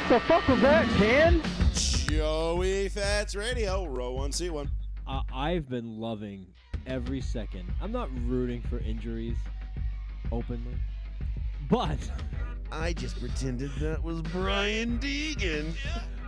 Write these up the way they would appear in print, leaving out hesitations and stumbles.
The fuck was that, Ken? Joey Fats Radio, row 1, seat 1. I've been loving every second. I'm not rooting for injuries openly, but I just pretended that was Brian Deegan.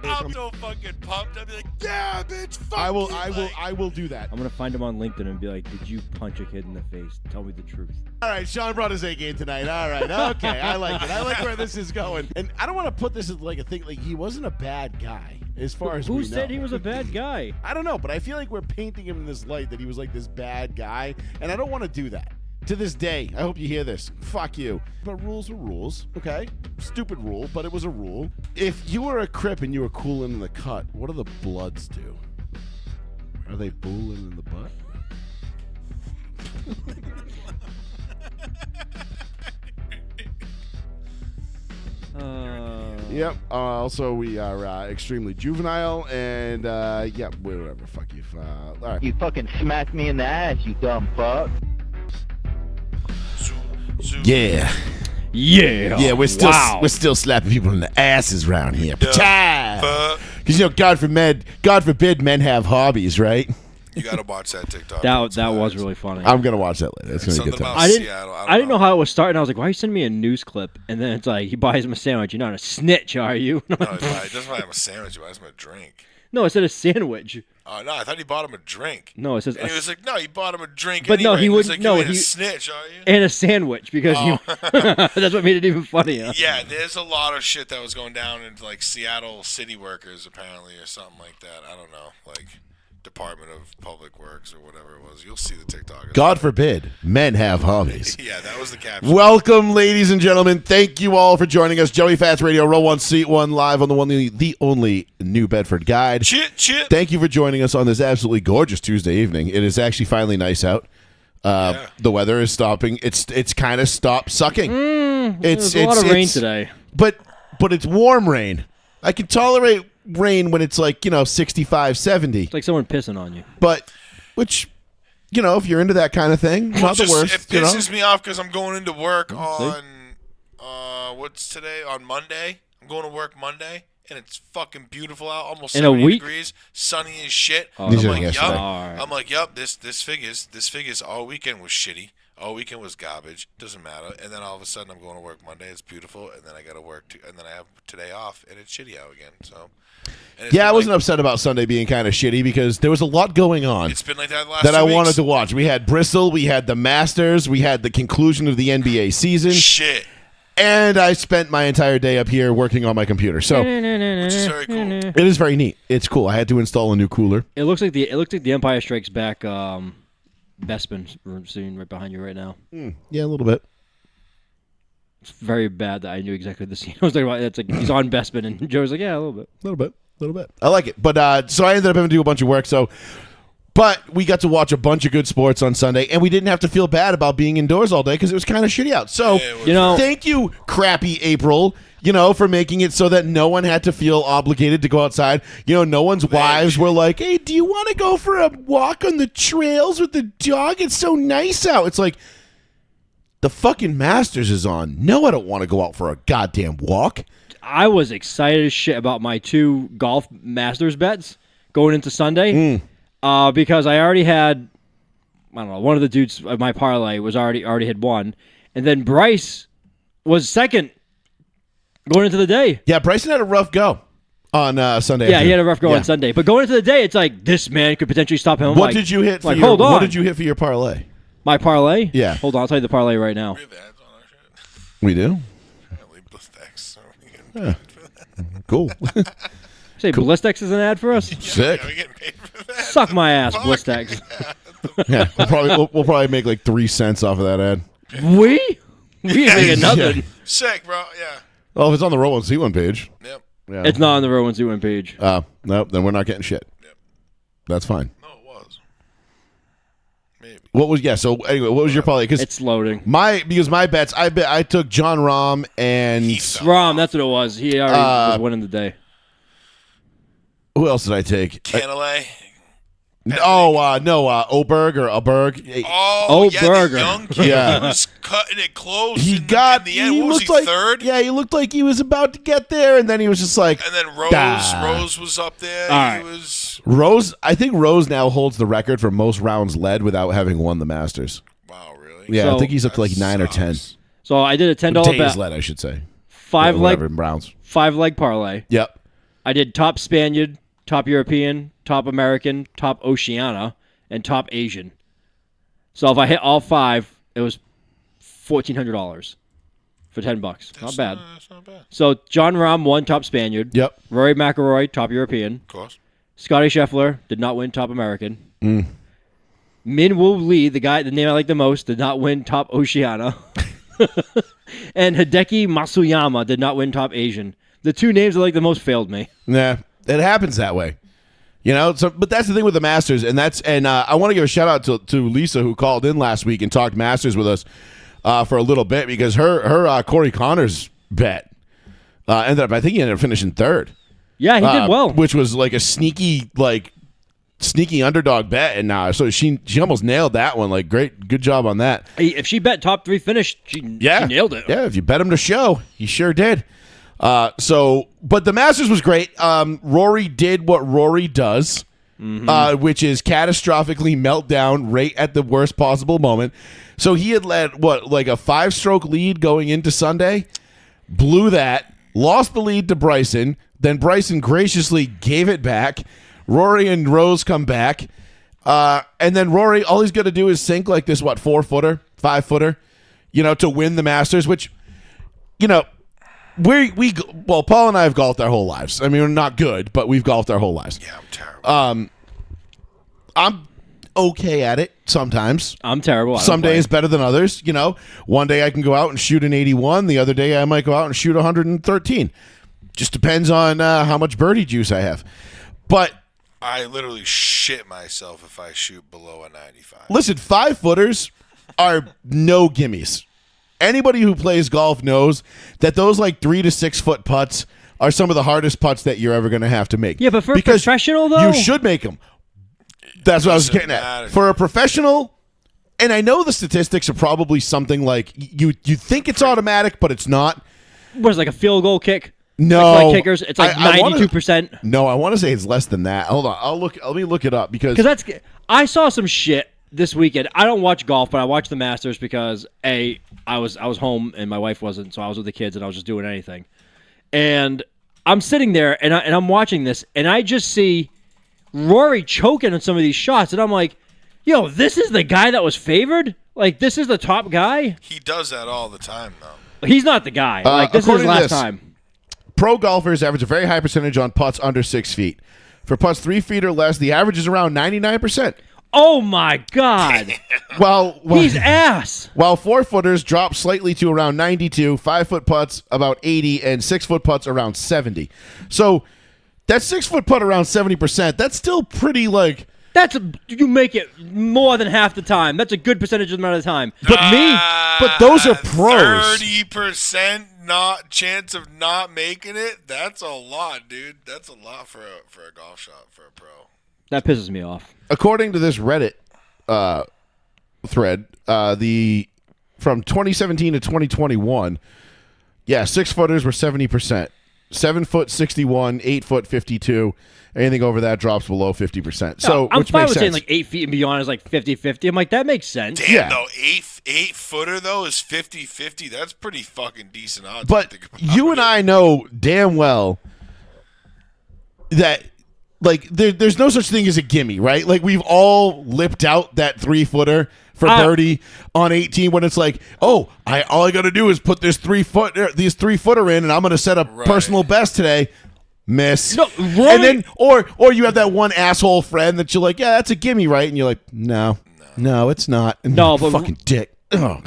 I'm so fucking pumped. I'd be like, yeah, bitch, fuck I will do that. I'm gonna find him on LinkedIn and be like, "Did you punch a kid in the face? Tell me the truth." All right, Sean brought his A game tonight. All right, okay, I like it. I like where this is going. And I don't want to put this as like a thing. Like, he wasn't a bad guy as far as we know. Who said he was a bad guy? I don't know, but I feel like we're painting him in this light that he was like this bad guy, and I don't want to do that. To this day, I hope you hear this. Fuck you. But rules are rules, okay? Stupid rule, but it was a rule. If you were a Crip and you were cooling in the cut, what do the Bloods do? Are they booling in the butt? Yep. Also, we are extremely juvenile, and yeah, whatever. Fuck you. All right. You fucking smacked me in the ass, you dumb fuck. Yeah. Yeah. We're still slapping people in the asses around here. Because God forbid men have hobbies, right? You gotta watch that TikTok. That was really funny. I'm gonna watch that later. It's gonna be a good time. I didn't know how it was starting. I was like, "Why are you sending me a news clip?" And then it's like, he buys him a sandwich. You're not a snitch, are you? No, he doesn't buy him a sandwich. He buys him a drink. No, it said a sandwich. Oh no, I thought he bought him a drink. No, it says. And he was like, "No, he bought him a drink." But anyway. no, he wouldn't. Like, No, you ain't he a snitch, are you? And a sandwich because that's what made it even funnier. Yeah, there's a lot of shit that was going down in like Seattle city workers apparently, or something like that. I don't know, like Department of Public Works or whatever it was. You'll see the TikTok. God forbid men have hobbies. Yeah, that was the caption. Welcome, ladies and gentlemen. Thank you all for joining us. Joey Fats Radio, row 1, seat 1, live on the only New Bedford Guide. Chit. Thank you for joining us on this absolutely gorgeous Tuesday evening. It is actually finally nice out. The weather is stopping. It's kind of stopped sucking. There's a lot of rain today. But it's warm rain. I can tolerate rain when it's like, 65, 70. It's like someone pissing on you. But, which, if you're into that kind of thing, not the worst. It pisses me off because I'm going into work on, what's today? On Monday. I'm going to work Monday, and it's fucking beautiful out, almost 70 degrees, sunny as shit. Oh, I'm like, yup, this figures all weekend was shitty. All weekend was garbage. Doesn't matter. And then all of a sudden, I'm going to work Monday. It's beautiful. And then I got to work, and then I have today off, and it's shitty out again. So, yeah, I wasn't upset about Sunday being kind of shitty because there was a lot going on. It's been like that the last that 2 I weeks. wanted to watch. We had Bristol. We had the Masters. We had the conclusion of the NBA season. Shit. And I spent my entire day up here working on my computer. So, which is very cool. It is very neat. It's cool. I had to install a new cooler. It looks like the Empire Strikes Back Bespin scene right behind you right now. Yeah, a little bit. It's very bad that I knew exactly the scene I was talking about. It's like he's on Bespin, and Joe's like, yeah, a little bit. I like it. But so I ended up having to do a bunch of work. But we got to watch a bunch of good sports on Sunday, and we didn't have to feel bad about being indoors all day because it was kind of shitty out. So, thank you, crappy April, for making it so that no one had to feel obligated to go outside. No one's wives were like, hey, do you want to go for a walk on the trails with the dog? It's so nice out. It's like, the fucking Masters is on. No, I don't want to go out for a goddamn walk. I was excited as shit about my 2 golf Masters bets going into Sunday. Because I already had, I don't know, one of the dudes of my parlay was already had won, and then Bryce was second going into the day. Yeah, Bryson had a rough go on Sunday. Yeah, he had a rough go on Sunday, but going into the day, it's like this man could potentially stop him. What did you hit? What did you hit for your parlay? My parlay? Yeah. Hold on, I'll tell you the parlay right now. We have ads on our shit. We do. Apparently, Blistex. So we get paid for that. Cool. Say Blistex is an ad for us? Sick. Yeah, we get paid for that. Suck my ass, Blistex. Yeah, we'll probably make like 3 cents off of that ad. We ain't making nothing. Yeah. Sick, bro. Yeah. Well, if it's on the Roll 1 C1 page. Yep. Yeah. It's not on the Row 1 C1 page. Nope, then we're not getting shit. Yep. That's fine. No, it was. Maybe. So anyway, what was your parlay? Because it's loading. Because my bets, I took John Rahm and Rahm. That's what it was. He already was winning the day. Who else did I take? Cantlay. Oberg or Aberg. Oh, yeah, Burger. the young kid. Yeah. He was cutting it close. He in the end. he What was looked he, like third? Yeah, he looked like he was about to get there, and then he was just like. And then "Dah." Rose was up there. All right. He was. Rose. I think Rose now holds the record for most rounds led without having won the Masters. Wow, really? Yeah, I So- think he's up to like 9 or 10 So I did a $10 days bet, led, I should say. five Whatever, leg in rounds. 5 leg parlay. Yep. I did top Spaniard, top European, top American, top Oceania, and top Asian. So if I hit all 5, it was $1,400 for $10. Not bad. That's not bad. So John Rahm won top Spaniard. Yep. Rory McIlroy top European. Of course. Scotty Scheffler did not win top American. Min Woo Lee, the name I like the most, did not win top Oceania. And Hideki Matsuyama did not win top Asian. The 2 names I like the most failed me. Nah, it happens that way. You know, so but that's the thing with the Masters, and I want to give a shout out to Lisa, who called in last week and talked Masters with us for a little bit, because her Corey Connors bet ended up finishing 3rd. Yeah, he did well. Which was like a sneaky underdog bet, and so she almost nailed that one. Like, good job on that. If she bet top 3 finish, she nailed it. Yeah, if you bet him to show, he sure did. But the Masters was great. Rory did what Rory does, which is catastrophically melt down right at the worst possible moment. So he had led like a 5-stroke lead going into Sunday, blew that, lost the lead to Bryson. Then Bryson graciously gave it back. Rory and Rose come back. And then Rory, all he's going to do is sink like this, 4-footer, 5-footer, to win the Masters, which, Paul and I have golfed our whole lives. I mean, we're not good, but we've golfed our whole lives. Yeah, I'm terrible. I'm okay at it sometimes. I'm terrible. Some days better than others. One day I can go out and shoot an 81. The other day I might go out and shoot 113. Just depends on how much birdie juice I have. But I literally shit myself if I shoot below a 95. listen, 5-footers are no gimmies. Anybody who plays golf knows that those like 3 to 6 foot putts are some of the hardest putts that you're ever going to have to make. Yeah, but for a Because professional, though? you should make them. That's what I was getting at. For a professional, and I know the statistics are probably something like you think it's automatic, but it's not. What is it, like a field goal kick? No, Like kickers, it's like 92%. No, I want to say it's less than that. Hold on, let me look it up because I saw some shit this weekend. I don't watch golf, but I watch the Masters because I was home and my wife wasn't, so I was with the kids and I was just doing anything. And I'm sitting there and I'm watching this and I just see Rory choking on some of these shots and I'm like, yo, this is the guy that was favored? Like, this is the top guy? He does that all the time, though. He's not the guy. Like, this is his according to last this, time. Pro golfers average a very high percentage on putts under 6 feet. For putts 3 feet or less, the average is around 99%. Oh, my God. He's ass. While 4-footers drop slightly to around 92, 5-foot putts about 80, and 6-foot putts around 70. So that 6-foot putt around 70%, that's still pretty like... You make it more than half the time. That's a good percentage of the amount of the time. But those are pros. 30% chance of not making it. That's a lot, dude. That's a lot for a golf shot for a pro. That pisses me off. According to this Reddit thread, from 2017 to 2021, 6-footers were 70%, 7-foot 61, 8-foot 52. Anything over that drops below 50%. So I'm which fine makes with saying sense. like 8 feet and beyond is like 50-50. I'm like, that makes sense. Damn, though, 8-footer though is 50-50. That's pretty fucking decent odds. But you and I know damn well that like there's no such thing as a gimme, right? Like we've all lipped out that 3-footer for birdie on 18 when it's like, all I got to do is put this 3-footer in, and I'm going to set a personal best today. Miss. No, and then or you have that one asshole friend that you're like, yeah, that's a gimme, right? And you're like, no, it's not. And No, but fucking dick. Oh.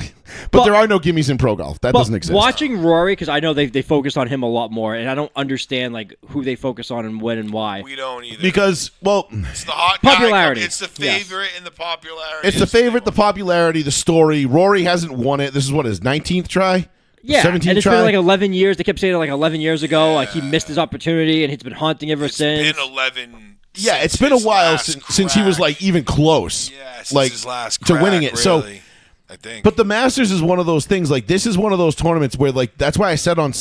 But there are no gimmies in pro golf. That doesn't exist. Watching Rory, because I know they focus on him a lot more, and I don't understand like who they focus on and when and why. We don't either. Because, it's the hot popularity. Guy. It's the favorite and the popularity. It's the favorite, the popularity, the story. Rory hasn't won it. This is what, his 19th try? Yeah, 17th and it's try? been like 11 years. They kept saying it like 11 years ago. Like he missed his opportunity, and he's been haunting ever since. It's been 11 Yeah, it's since been a his while last since he was crack. like even close. Yeah, since like his last to crack, winning it. So, really, I think. but the Masters is one of those things. Like this is one of those tournaments where like that's why I said on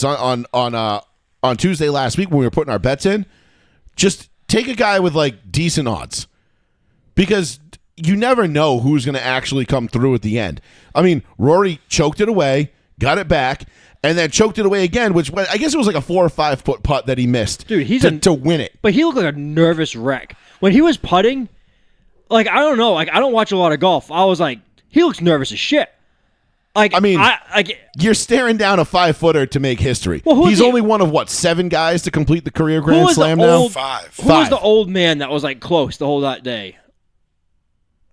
Tuesday last week when we were putting our bets in, just take a guy with like decent odds because you never know who's going to actually come through at the end. I mean, Rory choked it away, got it back, and then choked it away again, which I guess it was like a 4 or 5 foot putt that he missed. Dude, to win it. But he looked like a nervous wreck when he was putting. Like I don't know, like I don't watch a lot of golf. I was like, he looks nervous as shit. Like I mean, like you're staring down a 5-footer to make history. Well, he's only one of 7 guys to complete the career Grand was the Slam now. old- 5. who was the old man that was like close the whole that day?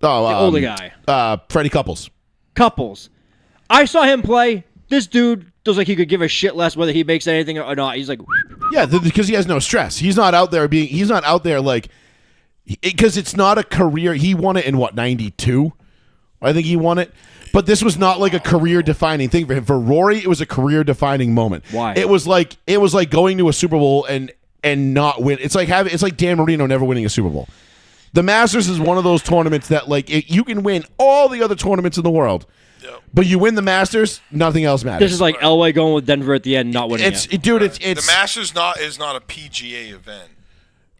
Oh, The older guy. Freddie Couples. Couples. I saw him play. This dude feels like he could give a shit less whether he makes anything or not. He's like, Yeah, because he has no stress. He's not out there like, because it's not a career. He won it in 92? I think he won it. But this was not like a career-defining thing for him. For Rory, it was a career-defining moment. Why? It was like going to a Super Bowl and not win. It's like Dan Marino never winning a Super Bowl. The Masters is one of those tournaments that like you can win all the other tournaments in the world, but you win the Masters, nothing else matters. this is like Elway going with Denver at the end, not winning. It's the Masters is not a PGA event.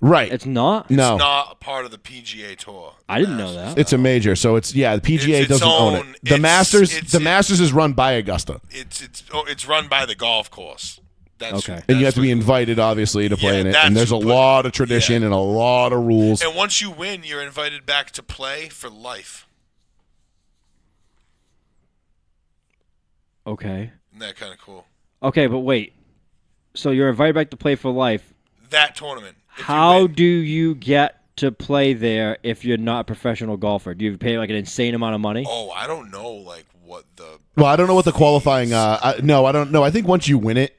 right. It's not. No, It's not a part of the PGA Tour. I didn't know that. it's a major, so it's the PGA It's doesn't own own- it. The it's- Masters is run by Augusta, It's run by the golf course. That's, Okay. and you have to be invited, obviously, to play Yeah, in it. that's And there's a what- lot of tradition yeah. and a lot of rules. And once you win, you're invited back to play for life. Okay. Isn't that kind of cool? Okay, but wait. So you're invited back to play for life. That tournament. if you How win. do you get to play there if you're not a professional golfer? Do you pay like an insane amount of money? Oh, I don't know, like what the. Well, I don't know what the qualifying. No, I don't know. I think once you win it,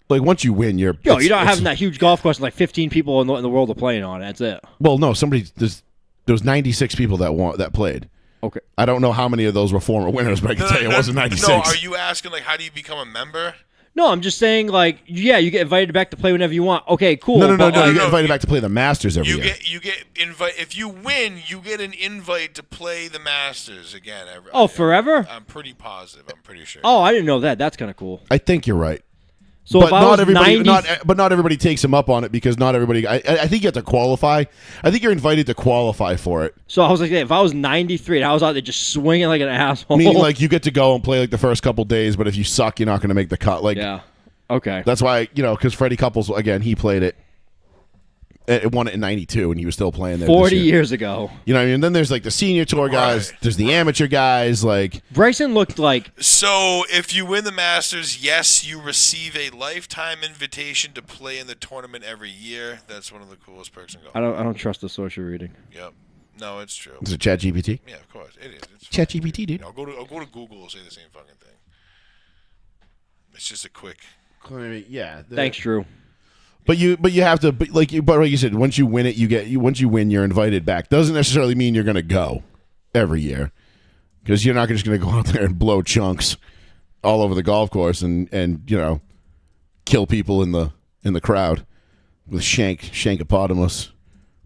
like once you win, Yo, it's- you're not it's- having that huge golf course with like 15 people in the world are playing on it. That's it. Well, no, there was 96 people that played. Okay. I don't know how many of those were former winners, but I can tell you it wasn't 96. No, are you asking like how do you become a member? No, I'm just saying like, yeah, you get invited back to play whenever you want. Okay, cool. No. but, You like, get invited back to play the Masters every year. You get invite if you win, you get an invite to play the Masters again. forever? I'm pretty positive. I'm pretty sure. Oh, I didn't know that. That's kind of cool. I think you're right. So but if I not was everybody, 90, but not everybody takes him up on it because not everybody. I think you have to qualify. I think you're invited to qualify for it. so I was like, if I was 93 and I was out there just swinging like an asshole. Meaning, like you get to go and play like the first couple days, but if you suck, you're not going to make the cut. Like yeah. Okay. that's why because Freddie Couples again he played it. It won it in 92, and he was still playing there. 40 this year. years ago. You know what I mean? And then there's like the senior tour guys. Right. There's the amateur guys. Like Bryson looked like So if you win the Masters, yes, you receive a lifetime invitation to play in the tournament every year. That's one of the coolest perks in golf. I don't trust the social reading. Yep. No, it's true. is it ChatGPT? Yeah, of course it is. It's ChatGPT, dude. I'll go to Google and say the same fucking thing. It's just a quick. Yeah. Thanks, Drew. But you have to but like you said, once you win it, once you win, you're invited back. Doesn't necessarily mean you're going to go every year because you're not just going to go out there and blow chunks all over the golf course and kill people in the crowd with shankopotamus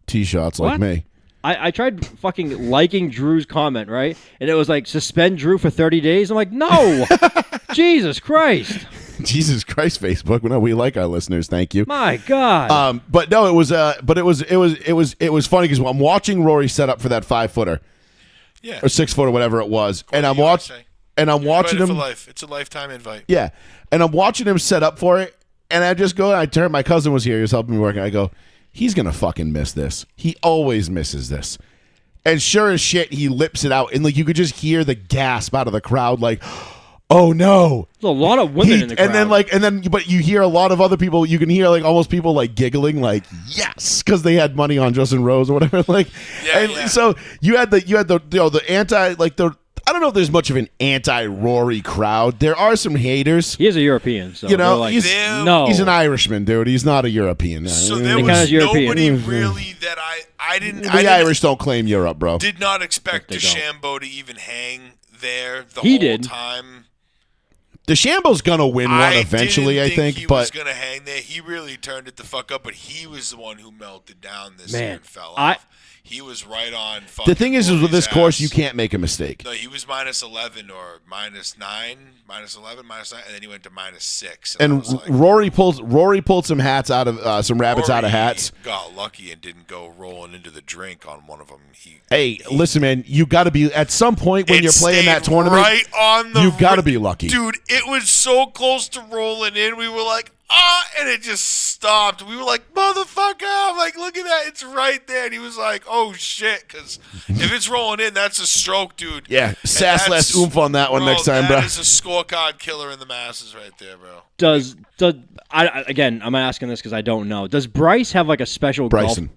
tee shots like What? me. I tried fucking liking Drew's comment, right? And it was like, suspend Drew for 30 days. I'm like, no. Jesus Christ. Jesus Christ, Facebook. No, we like our listeners. Thank you. My God. But no, it was funny because I'm watching Rory set up for that 5-footer Yeah. or 6-footer, whatever it was, and I'm USA. watching Invited him. for life. It's a lifetime invite. Yeah, and I'm watching him set up for it, and I just go. I turn. My cousin was here. He was helping me work. And I go, he's gonna fucking miss this. He always misses this. And sure as shit, he lips it out, and like you could just hear the gasp out of the crowd, like, "Oh no!" There's a lot of women in the crowd. But you hear a lot of other people. You can hear like almost people like giggling, like yes, because they had money on Justin Rose or whatever. Like, Yeah, and yeah. so you had the anti like the. I don't know if there's much of an anti-Rory crowd. There are some haters. He is a European, so You know, they're like, he's- no. He's an Irishman, dude. He's not a European. So the there kinda was European. nobody really that I didn't. Irish don't claim Europe, bro. Did not expect They don't. DeChambeau to even hang there the He whole did. time. DeChambeau's gonna win one eventually, I think. He but was gonna hang there. He really turned it the fuck up, but he was the one who melted down this year and fell off. He was right on. The thing is with this course, you ass. can't make a mistake. No, he was -11 or -9, -11, -9, and then he went to -6. And like, Rory pulled some hats out of some rabbits out of hats. Got lucky and didn't go rolling into the drink on one of them. Listen, man, you got to be at some point when you're playing that tournament. Right on the you got to be lucky, dude. It was so close to rolling in. We were like, and it just stopped. We were like, motherfucker! I'm like, look at that, it's right there. And he was like, oh shit, because if it's rolling in, that's a stroke, dude. Yeah, sass less oomph on that one next time, bro. That is a scorecard killer in the Masters right there, bro. Again, I'm asking this because I don't know. Does Bryce have like a special Bryson?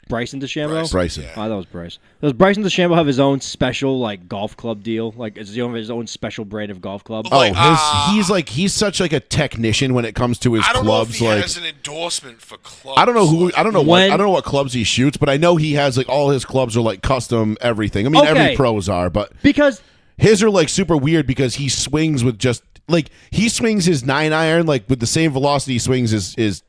Bryson DeChambeau? Bryson. Yeah. Oh, that was Bryce. Does Bryson DeChambeau have his own special like golf club deal? Like, is he have his own special brand of golf club? He's such like a technician when it comes to his clubs. I don't know if he has an endorsement for clubs. I don't know what clubs he shoots, but I know he has like all his clubs are like custom everything. I mean, every pros are, but because his are like super weird because he swings with just like he swings his 9-iron like with the same velocity he swings his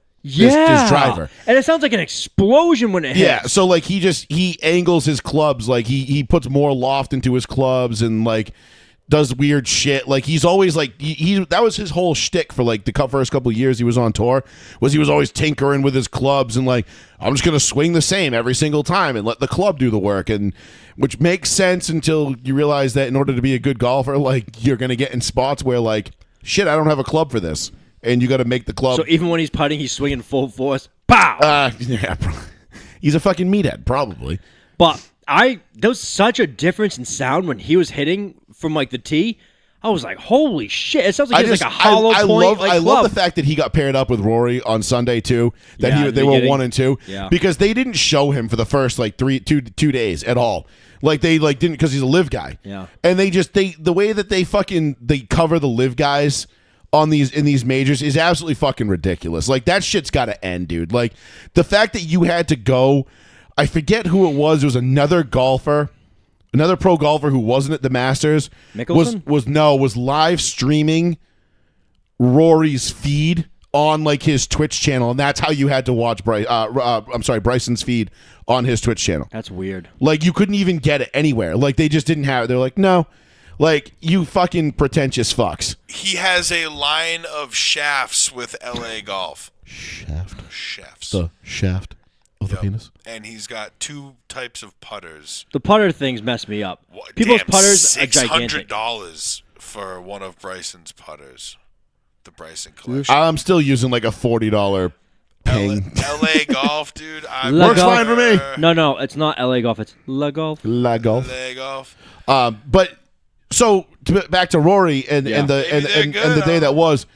driver. And it sounds like an explosion when it hits. Yeah, so like he angles his clubs, like he puts more loft into his clubs and like does weird shit. Like he's always like he that was his whole shtick for like the first couple of years he was on tour, was he was always tinkering with his clubs and like, I'm just gonna swing the same every single time and let the club do the work, and which makes sense until you realize that in order to be a good golfer, like you're gonna get in spots where like, shit, I don't have a club for this. And you got to make the club. So even when he's putting, he's swinging full force. Pow! Yeah, he's a fucking meathead, probably. But there was such a difference in sound when he was hitting from like the tee. I was like, holy shit! It sounds like he has like a hollow point. I love the fact that he got paired up with Rory on Sunday too. That they were 1 and 2. Yeah. Because they didn't show him for the first like 2 days at all. Like they like didn't, because he's a live guy. Yeah. And the way that they cover the live guys in these majors is absolutely fucking ridiculous. Like that shit's got to end, dude. Like the fact that you had to go, I forget who it was. It was another golfer, another pro golfer who wasn't at the Masters. Mickelson? was live streaming Rory's feed on like his Twitch channel, and that's how you had to watch Bryson's feed on his Twitch channel. That's weird. Like you couldn't even get it anywhere. Like they just didn't have it. They're like, no. Like, you fucking pretentious fucks. He has a line of shafts with LA Golf. Shafts. The shaft of the penis. And he's got 2 types of putters. The putter things mess me up. People's putters are gigantic. $600 for one of Bryson's putters. The Bryson collection. I'm still using like a $40 ping. LA Golf, dude. Works fine for me. No, it's not LA Golf. It's La Golf. La Golf. LA Golf. But so back to Rory and the day that was,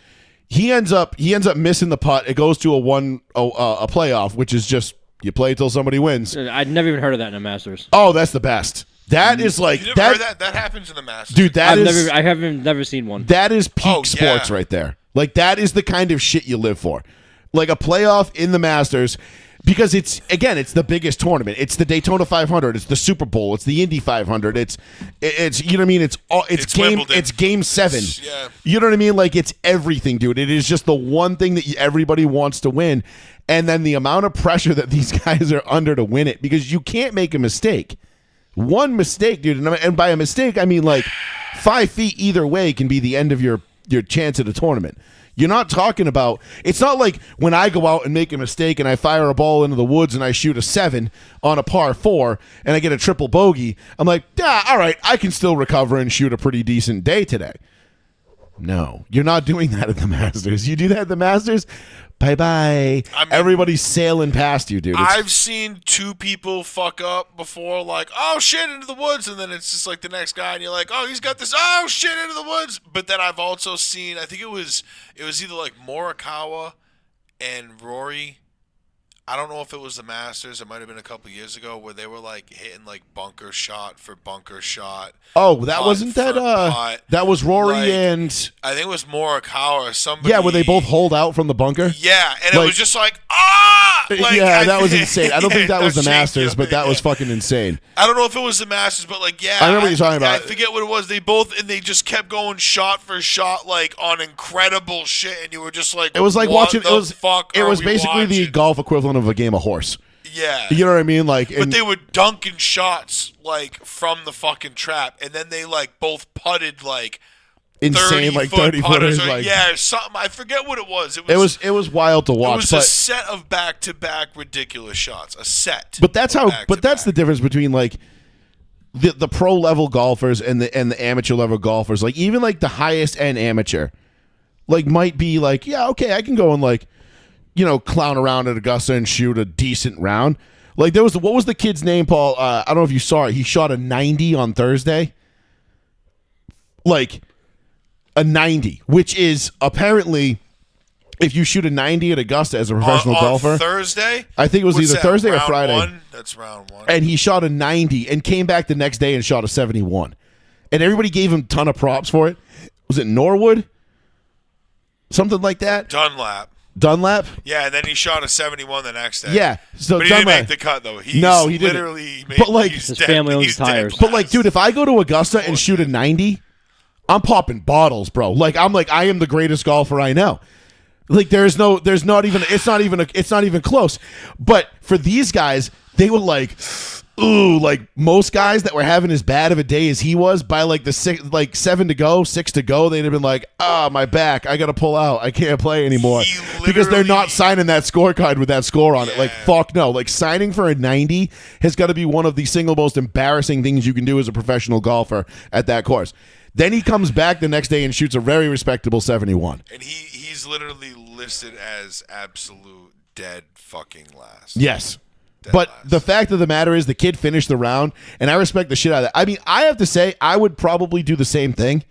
he ends up missing the putt. It goes to a playoff, which is just you play till somebody wins. I'd never even heard of that in a Masters. Oh, that's the best. That is like you never heard that. That happens in the Masters, dude. I haven't never seen one. That is peak sports right there. Like that is the kind of shit you live for, like a playoff in the Masters. Because it's the biggest tournament. It's the Daytona 500. It's the Super Bowl. It's the Indy 500. It's you know what I mean. It's game 7. Yeah. You know what I mean. Like it's everything, dude. It is just the one thing that everybody wants to win, and then the amount of pressure that these guys are under to win it, because you can't make a mistake. One mistake, dude, and by a mistake I mean like 5 feet either way can be the end of your chance at a tournament. You're not talking about, it's not like when I go out and make a mistake and I fire a ball into the woods and I shoot a 7 on a par 4 and I get a triple bogey. I'm like, yeah, all right, I can still recover and shoot a pretty decent day today. No, you're not doing that at the Masters. You do that at the Masters, bye-bye. I mean, everybody's sailing past you, dude. I've seen 2 people fuck up before, like, oh, shit, into the woods, and then it's just like the next guy, and you're like, oh, he's got this, oh, shit, into the woods. But then I've also seen, I think it was either like Morikawa and Rory. I don't know if it was the Masters. It might have been a couple years ago where they were like hitting like bunker shot for bunker shot. Oh, that wasn't that. That was Rory and I think it was Morikawa or somebody. Yeah, where they both hold out from the bunker. Yeah, and like, it was just like that was insane. I don't think that was the Shane Masters, but that Gilbert, was fucking insane. I don't know if it was the Masters, but like, yeah, I remember what you're talking about. I forget what it was. They just kept going shot for shot, like on incredible shit, and you were just like, It was like what watching. The It was. fuck It are was we basically the watching? golf equivalent of a game of horse. Yeah, You know what I mean? Like, but they were dunking shots like from the fucking trap, and then they like both putted like insane, like 30 putters, footers. or, Like, yeah, something. I forget what it was. it was wild to It watch. was but a set of back-to-back ridiculous shots. A set. But that's of how. But that's the back-to-back. difference between like the pro level golfers and the amateur level golfers. Like even like the highest end amateur, like might be like, yeah, okay, I can go and like, clown around at Augusta and shoot a decent round. Like there was what was the kid's name, Paul? I don't know if you saw it. He shot a 90 on Thursday. Like a 90, which is apparently. If you shoot a 90 at Augusta as a professional on golfer, Thursday, I think it was What's either that, Thursday or round Friday. One? That's round one. And he shot a 90 and came back the next day and shot a 71. And everybody gave him a ton of props for it. Was it Norwood? Something like that? Dunlap? Yeah, and then he shot a 71 the next day. Yeah. So but he Dunlap, didn't make the cut, though. He didn't. literally made But, like, he's his dead- family owns he's dead tires. But like, last. dude, if I go to Augusta and shoot a 90, I'm popping bottles, bro. Like I am the greatest golfer I know. Like it's not even close. But for these guys, they were like, ooh, like most guys that were having as bad of a day as he was by like the 7 to go, 6 to go, they'd have been like, my back, I gotta pull out, I can't play anymore He because they're not literally- signing that scorecard with that score on it. Like Yeah. fuck no, like signing for a 90 has got to be one of the single most embarrassing things you can do as a professional golfer at that course. Then he comes back the next day and shoots a very respectable 71. And he's literally listed as absolute dead fucking last. Yes. Dead But last. the fact of the matter is the kid finished the round, and I respect the shit out of that. I mean, I have to say, I would probably do the same thing.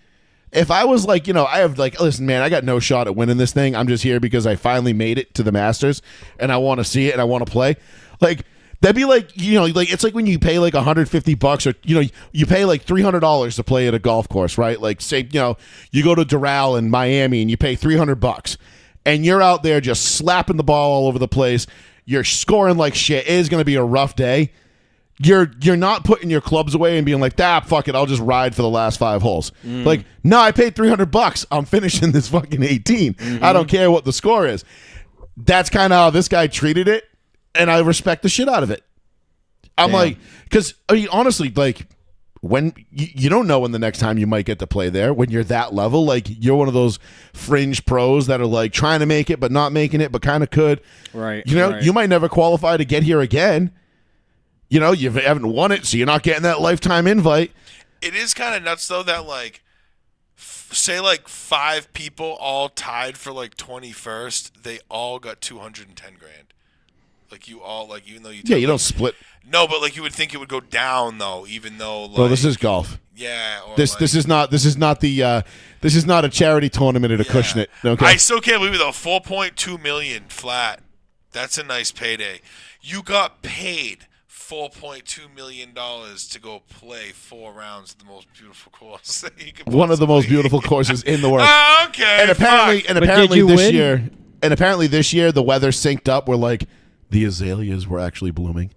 If I was like, I have like, listen, man, I got no shot at winning this thing. I'm just here because I finally made it to the Masters, and I want to see it, and I want to play. Like, that'd be like, like it's like when you pay like $150 or, you pay like $300 to play at a golf course, right? Like say, you go to Doral in Miami and you pay $300 and you're out there just slapping the ball all over the place. You're scoring like shit. It is going to be a rough day. You're not putting your clubs away and being like, fuck it, I'll just ride for the last 5 holes. Like, no, I paid $300. I'm finishing this fucking 18. I don't care what the score is. That's kind of how this guy treated it. And I respect the shit out of it. I'm like, because I mean, honestly, like when you don't know when the next time you might get to play there when you're that level, like you're one of those fringe pros that are like trying to make it, but not making it, but kind of could. Right. You might never qualify to get here again. You haven't won it, so you're not getting that lifetime invite. It is kind of nuts though that like, say like 5 people all tied for like 21st, they all got 210 grand. Like you all like even though you You don't split. No, but like you would think it would go down though, even though like Well, this is golf. yeah. Or This is not a charity tournament at a Acushnet. Okay. I still can't believe it though. 4.2 million flat. That's a nice payday. You got paid $4.2 million to go play 4 rounds of the most beautiful course that you could One of the most possibly- beautiful courses in the world. Oh, okay. And apparently, fuck. and But did apparently you this win? year, the weather synced up. Where like the azaleas were actually blooming.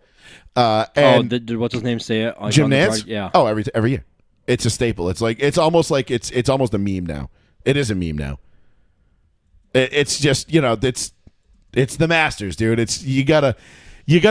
And did what's his name say it? Jim on the Nance. card? Yeah. Oh, every year, it's a staple. It's almost a meme now. It is a meme now. It's just it's the Masters, dude. It's you gotta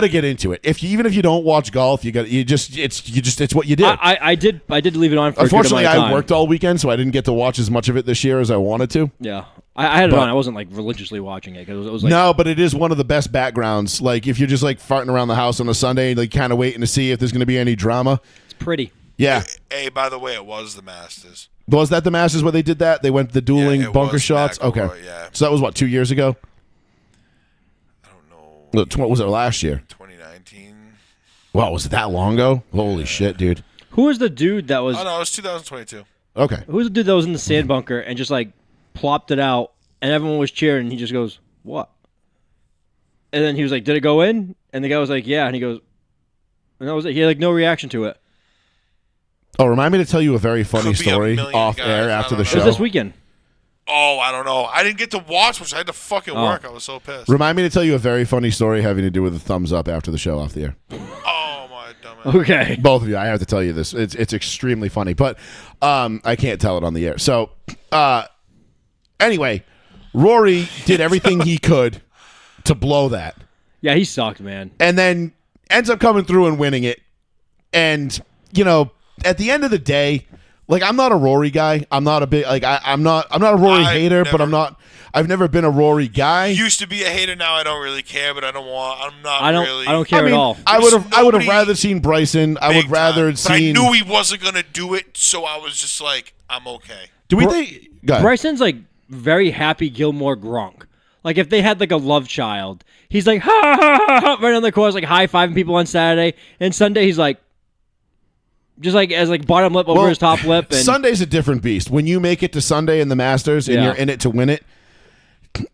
get into it. Even if you don't watch golf, it's what you do. I did leave it on for Unfortunately, a good amount of time. I worked all weekend, so I didn't get to watch as much of it this year as I wanted to. Yeah. I had it But- on. I wasn't like religiously watching it because it was like No, but it is one of the best backgrounds. Like if you're just like farting around the house on a Sunday, like kind of waiting to see if there's going to be any drama. it's pretty. Yeah. Hey, by the way, it was the Masters. Was that the Masters where they did that? They went the dueling it bunker was shots? McElroy, Okay. yeah. So that was what, 2 years ago? I don't know. What was it, last year? 2019. Wow, was it that long ago? Holy shit, dude. Who was the dude that was? Oh no, it was 2022. Okay. Who was the dude that was in the sand bunker and just like plopped it out and everyone was cheering and he just goes, "What?" And then he was like, "Did it go in?" And the guy was like, "Yeah." And he goes, and that was it. He had like no reaction to it. Oh, remind me to tell you a very funny Could be a story million off guys, air I after don't the It was show. this weekend. Oh, I don't know. I didn't get to watch, which I had to fucking Oh. work. I was so pissed. Remind me to tell you a very funny story having to do with a thumbs up after the show off the air. Oh, my dumbass. Okay. Both of you, I have to tell you this. It's extremely funny, but I can't tell it on the air. So, anyway, Rory did everything he could to blow that, Yeah, he sucked, man. and then ends up coming through and winning it. And at the end of the day, like, I'm not a Rory guy. I'm not a big I'm not a Rory hater, but I've never been a Rory guy. Used to be a hater. Now I don't really care, but I don't I don't care at all. I would have nobody rather seen Bryson. I would big rather time. But I seen. knew he wasn't gonna do it, so I was just like, I'm okay. Do we think? Go ahead. Bryson's like very happy Gilmore Gronk. Like if they had like a love child, he's like ha ha ha ha right on the course, like high fiving people on Saturday, and Sunday he's like just like as like bottom lip over his top lip. And Sunday's a different beast. When you make it to Sunday in the Masters and you're in it to win it,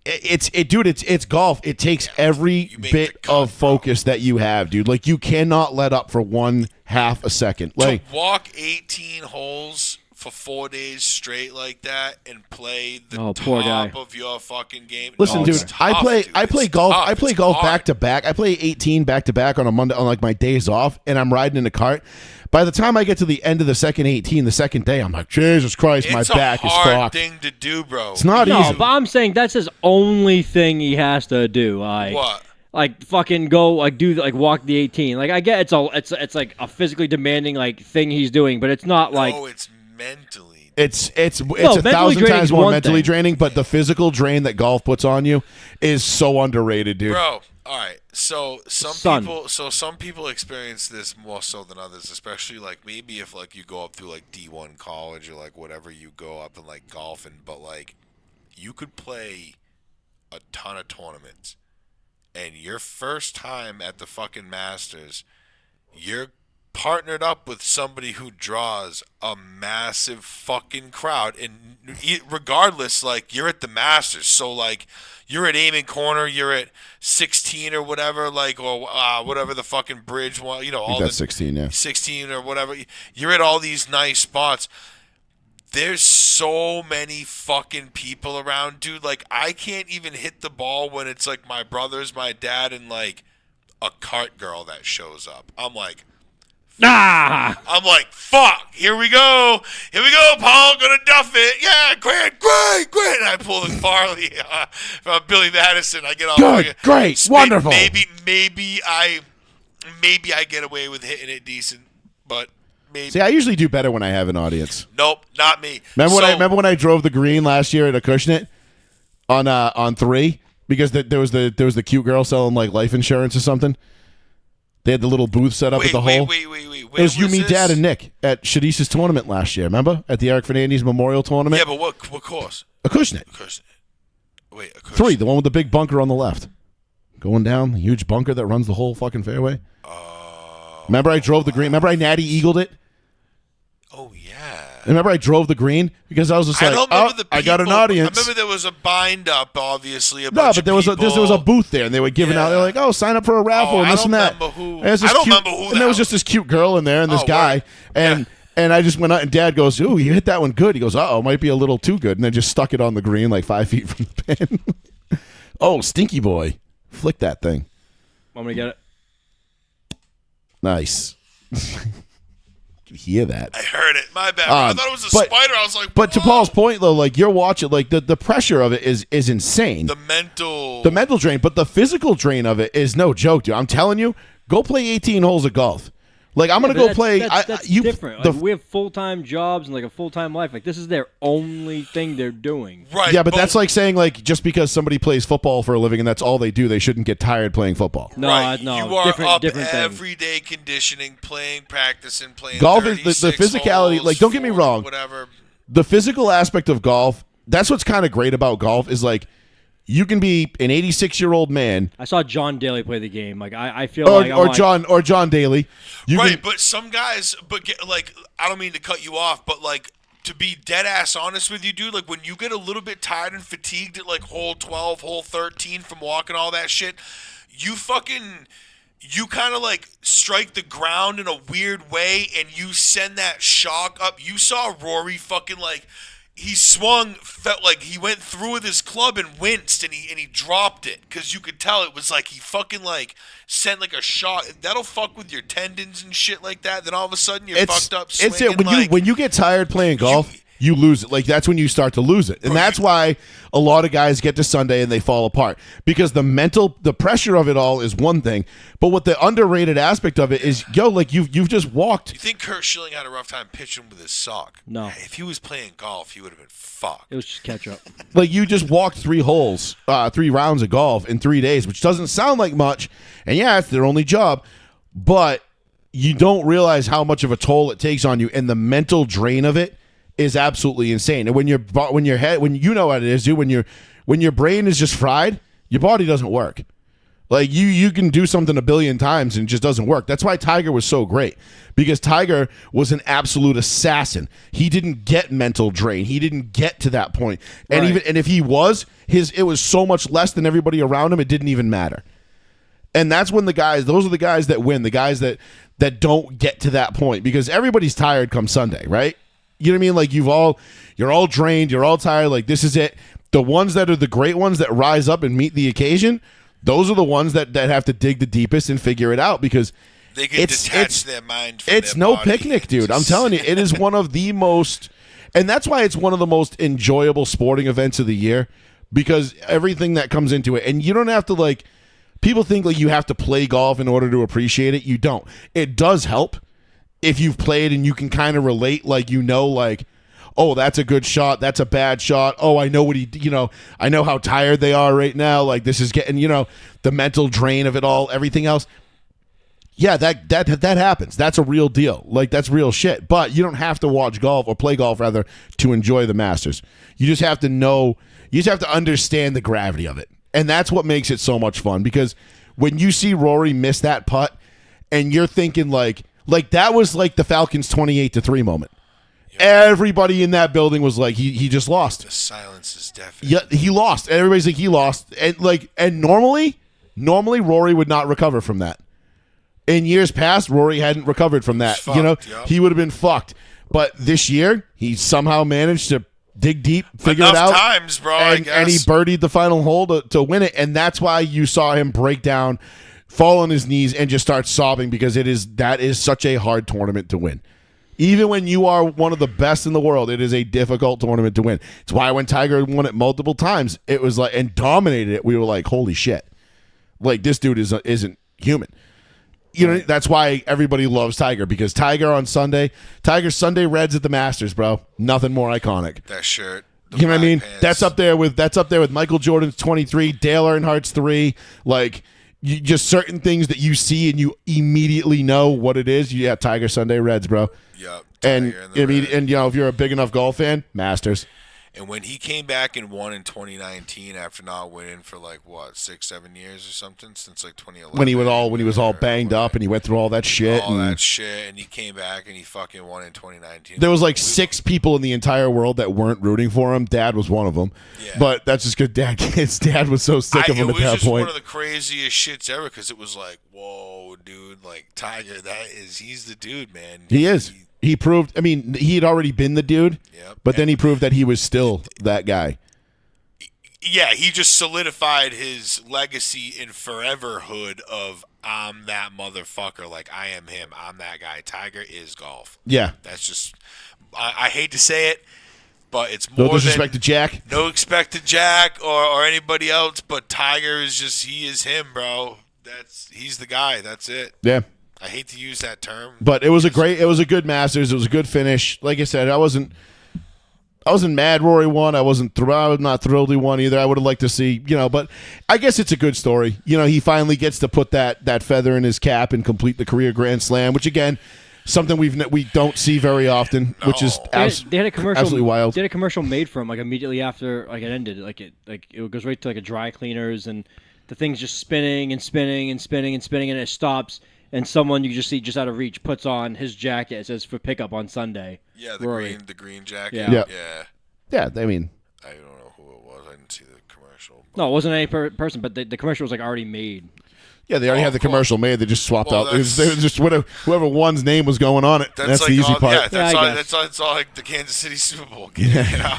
it's golf. It takes every make bit the cut, of focus that you have, dude. Like you cannot let up for 1/2 a second. Like To walk 18 holes for 4 days straight like that and play the poor guy. top of your fucking game. listen, No, dude, it's tough, I play It's golf. tough. I play It's golf hard. back to back. I play 18 back to back on a Monday on like my days off, and I'm riding in a cart. By the time I get to the end of the second 18, the second day, I'm like, Jesus Christ, my It's back a is hard fucked. thing to do, bro. It's not no, easy. but I'm saying that's his only thing he has to do. Like What? Like fucking go like do like walk the 18. Like I get it's like a physically demanding like thing he's doing, but it's not like No, it's mentally. It's a mentally 1,000 draining times is more one mentally thing. draining, but the physical drain that golf puts on you is so underrated, dude. Bro, all right. So Son. some people experience this more so than others, especially like maybe if like you go up through like D1 college or like whatever you go up and like golfing, but like you could play a ton of tournaments and your first time at the fucking Masters, you're partnered up with somebody who draws a massive fucking crowd, and regardless, like you're at the Masters, so like you're at Aiming Corner, you're at 16 or whatever, like or whatever the fucking bridge, all That's the 16, yeah. 16 or whatever. You're at all these nice spots. There's so many fucking people around, dude. Like I can't even hit the ball when it's like my brothers, my dad, and like a cart girl that shows up. I'm like, fuck, here we go, Paul, gonna duff it, yeah, great, and I pull the Farley from Billy Madison, I get all Good, great, wonderful. Maybe I get away with hitting it decent, but maybe. See, I usually do better when I have an audience. Nope, not me. Remember when I drove the green last year at Acushnet on 3 because there was the cute girl selling like life insurance or something. They had the little booth set up at the hole. Wait. It was you, me, Dad, and Nick at Shadice's tournament last year. Remember at the Eric Fernandez Memorial Tournament? Yeah, but what course? Acushnet. Wait, a 3, the one with the big bunker on the left, going down the huge bunker that runs the whole fucking fairway. Remember I drove the green. Remember I natty eagled it. Oh yeah. Remember I drove the green because I was just like, I got an audience. I remember there was a bind up, obviously. No, but there was a booth there, and they were giving out. They're like, "Oh, sign up for a raffle and this and that." Remember who. And there's this I don't cute- remember who. And there was just this cute girl in there, and this guy, word. and I just went out, and Dad goes, "Ooh, you hit that one good." He goes, "Uh-oh, might be a little too good," and then just stuck it on the green like 5 feet from the pin. Oh, stinky boy, flick that thing. I'm gonna get it. Nice. You hear that? I heard it. My bad. I thought it was a spider. I was like, but to whoa. Paul's point though, like you're watching, like the pressure of it is insane. The mental drain, but the physical drain of it is no joke, dude. I'm telling you, go play 18 holes of golf. Like I'm gonna go play. That's different. Like, we have full-time jobs and like a full-time life. Like this is their only thing they're doing. Right. Yeah, but that's like saying like just because somebody plays football for a living and that's all they do, they shouldn't get tired playing football. No, right. no. You are different, up different thing. every day conditioning, practicing, playing Golf is the 36 physicality. holes, Like, don't get me 40, wrong. Whatever. The physical aspect of golf. That's what's kind of great about golf is like you can be an 86-year-old man. I saw John Daly play the game. Like I feel like John Daly. But some guys, like I don't mean to cut you off, but like to be dead ass honest with you, dude, like when you get a little bit tired and fatigued at like hole 12, hole 13 from walking all that shit, you kind of like strike the ground in a weird way and you send that shock up. You saw Rory fucking like he swung, felt like he went through with his club and winced, and he dropped it because you could tell it was like he fucking like sent like a shot. That'll fuck with your tendons and shit like that. Then all of a sudden you're fucked up. It's Swinging, it when you get tired playing golf. You lose it. Like, that's when you start to lose it. And that's why a lot of guys get to Sunday and they fall apart. Because the pressure of it all is one thing. But what the underrated aspect of it is, like, you've just walked. You think Kurt Schilling had a rough time pitching with his sock? No. If he was playing golf, he would have been fucked. It was just catch up. Like, you just walked 3 rounds of golf in 3 days, which doesn't sound like much. And yeah, it's their only job. But you don't realize how much of a toll it takes on you. And the mental drain of it is absolutely insane. And when you know what it is, dude, when your brain is just fried, your body doesn't work. Like, you can do something a billion times and it just doesn't work. That's why Tiger was so great, because Tiger was an absolute assassin. He didn't get mental drain. He didn't get to that point. And Right. if he was, it was so much less than everybody around him, it didn't even matter. And that's when those are the guys that win, the guys that don't get to that point, because everybody's tired come Sunday, right? You know what I mean? Like, you're all drained, you're all tired, like, this is it. The ones that are the great ones that rise up and meet the occasion, those are the ones that have to dig the deepest and figure it out, because they can detach their mind from it's their no body. picnic, dude. I'm telling you, it is one of the most, and that's why it's one of the most enjoyable sporting events of the year, because everything that comes into it. And you don't have to, like, people think like you have to play golf in order to appreciate it. You don't. It does help if you've played and you can kind of relate, like, like, oh, that's a good shot, that's a bad shot. Oh, I know what I know how tired they are right now. Like, this is getting, the mental drain of it all, everything else. Yeah, that happens. That's a real deal. Like, that's real shit. But you don't have to watch golf, or play golf rather, to enjoy the Masters. You just have to understand the gravity of it. And that's what makes it so much fun, because when you see Rory miss that putt and you're thinking like that was like the Falcons 28-3 moment. Yep. Everybody in that building was like, he just lost. The silence is deafening. Yeah, he lost. Everybody's like, he lost. And normally Rory would not recover from that. In years past, Rory hadn't recovered from that. Yep. He would have been fucked. But this year, he somehow managed to dig deep, figure it out. Enough times, bro, I guess. And he birdied the final hole to win it. And that's why you saw him break down, fall on his knees, and just start sobbing, because that is such a hard tournament to win. Even when you are one of the best in the world, it is a difficult tournament to win. It's why when Tiger won it multiple times, it was like, and dominated it, we were like, holy shit. Like, this dude isn't human. That's why everybody loves Tiger, because Tiger's Sunday Reds at the Masters, bro. Nothing more iconic. That shirt. You know what I mean? Pants. That's up there with Michael Jordan's 23, Dale Earnhardt 3. Like, just certain things that you see and you immediately know what it is. Yeah, Tiger Sunday Reds, bro. Yep. And if you're a big enough golf fan, Masters. And when he came back and won in 2019 after not winning for 6-7 years or something, since 2011, when he was all banged up and he went through all that shit, and he came back and he fucking won in 2019. There was 6 people in the entire world that weren't rooting for him. Dad was one of them. Yeah. But that's just because his dad was so sick of him at that point. It was just one of the craziest shits ever, because it was like, whoa, dude, Tiger, he's the dude, man. He is. He proved, he had already been the dude, but then he proved that he was still that guy. Yeah, he just solidified his legacy in foreverhood of, I'm that motherfucker, I am him, I'm that guy. Tiger is golf. Yeah. That's just, I hate to say it, but it's more no disrespect to Jack. No respect to Jack or anybody else, but Tiger is he is him, bro. He's the guy, that's it. Yeah. I hate to use that term, but it was a good Masters. It was a good finish. Like I said, I wasn't mad Rory won. I was not thrilled he won either. I would have liked to see, but I guess it's a good story. He finally gets to put that feather in his cap and complete the career Grand Slam, which again, something we don't see very often, which is they had a commercial, absolutely wild. They had a commercial made for him immediately after it ended. It goes right to a dry cleaners, and the thing's just spinning and spinning and spinning and spinning, and it stops. And someone you just see just out of reach puts on his jacket. It says for pickup on Sunday. Yeah, the green jacket. Yeah. Yeah. I don't know who it was. I didn't see the commercial. No, it wasn't any person, but the commercial was already made. Yeah, they already had the commercial made. They just swapped out. It was just whoever one's name was going on it. That's like the easy part. Yeah, that's all like the Kansas City Super Bowl game. Yeah. You know?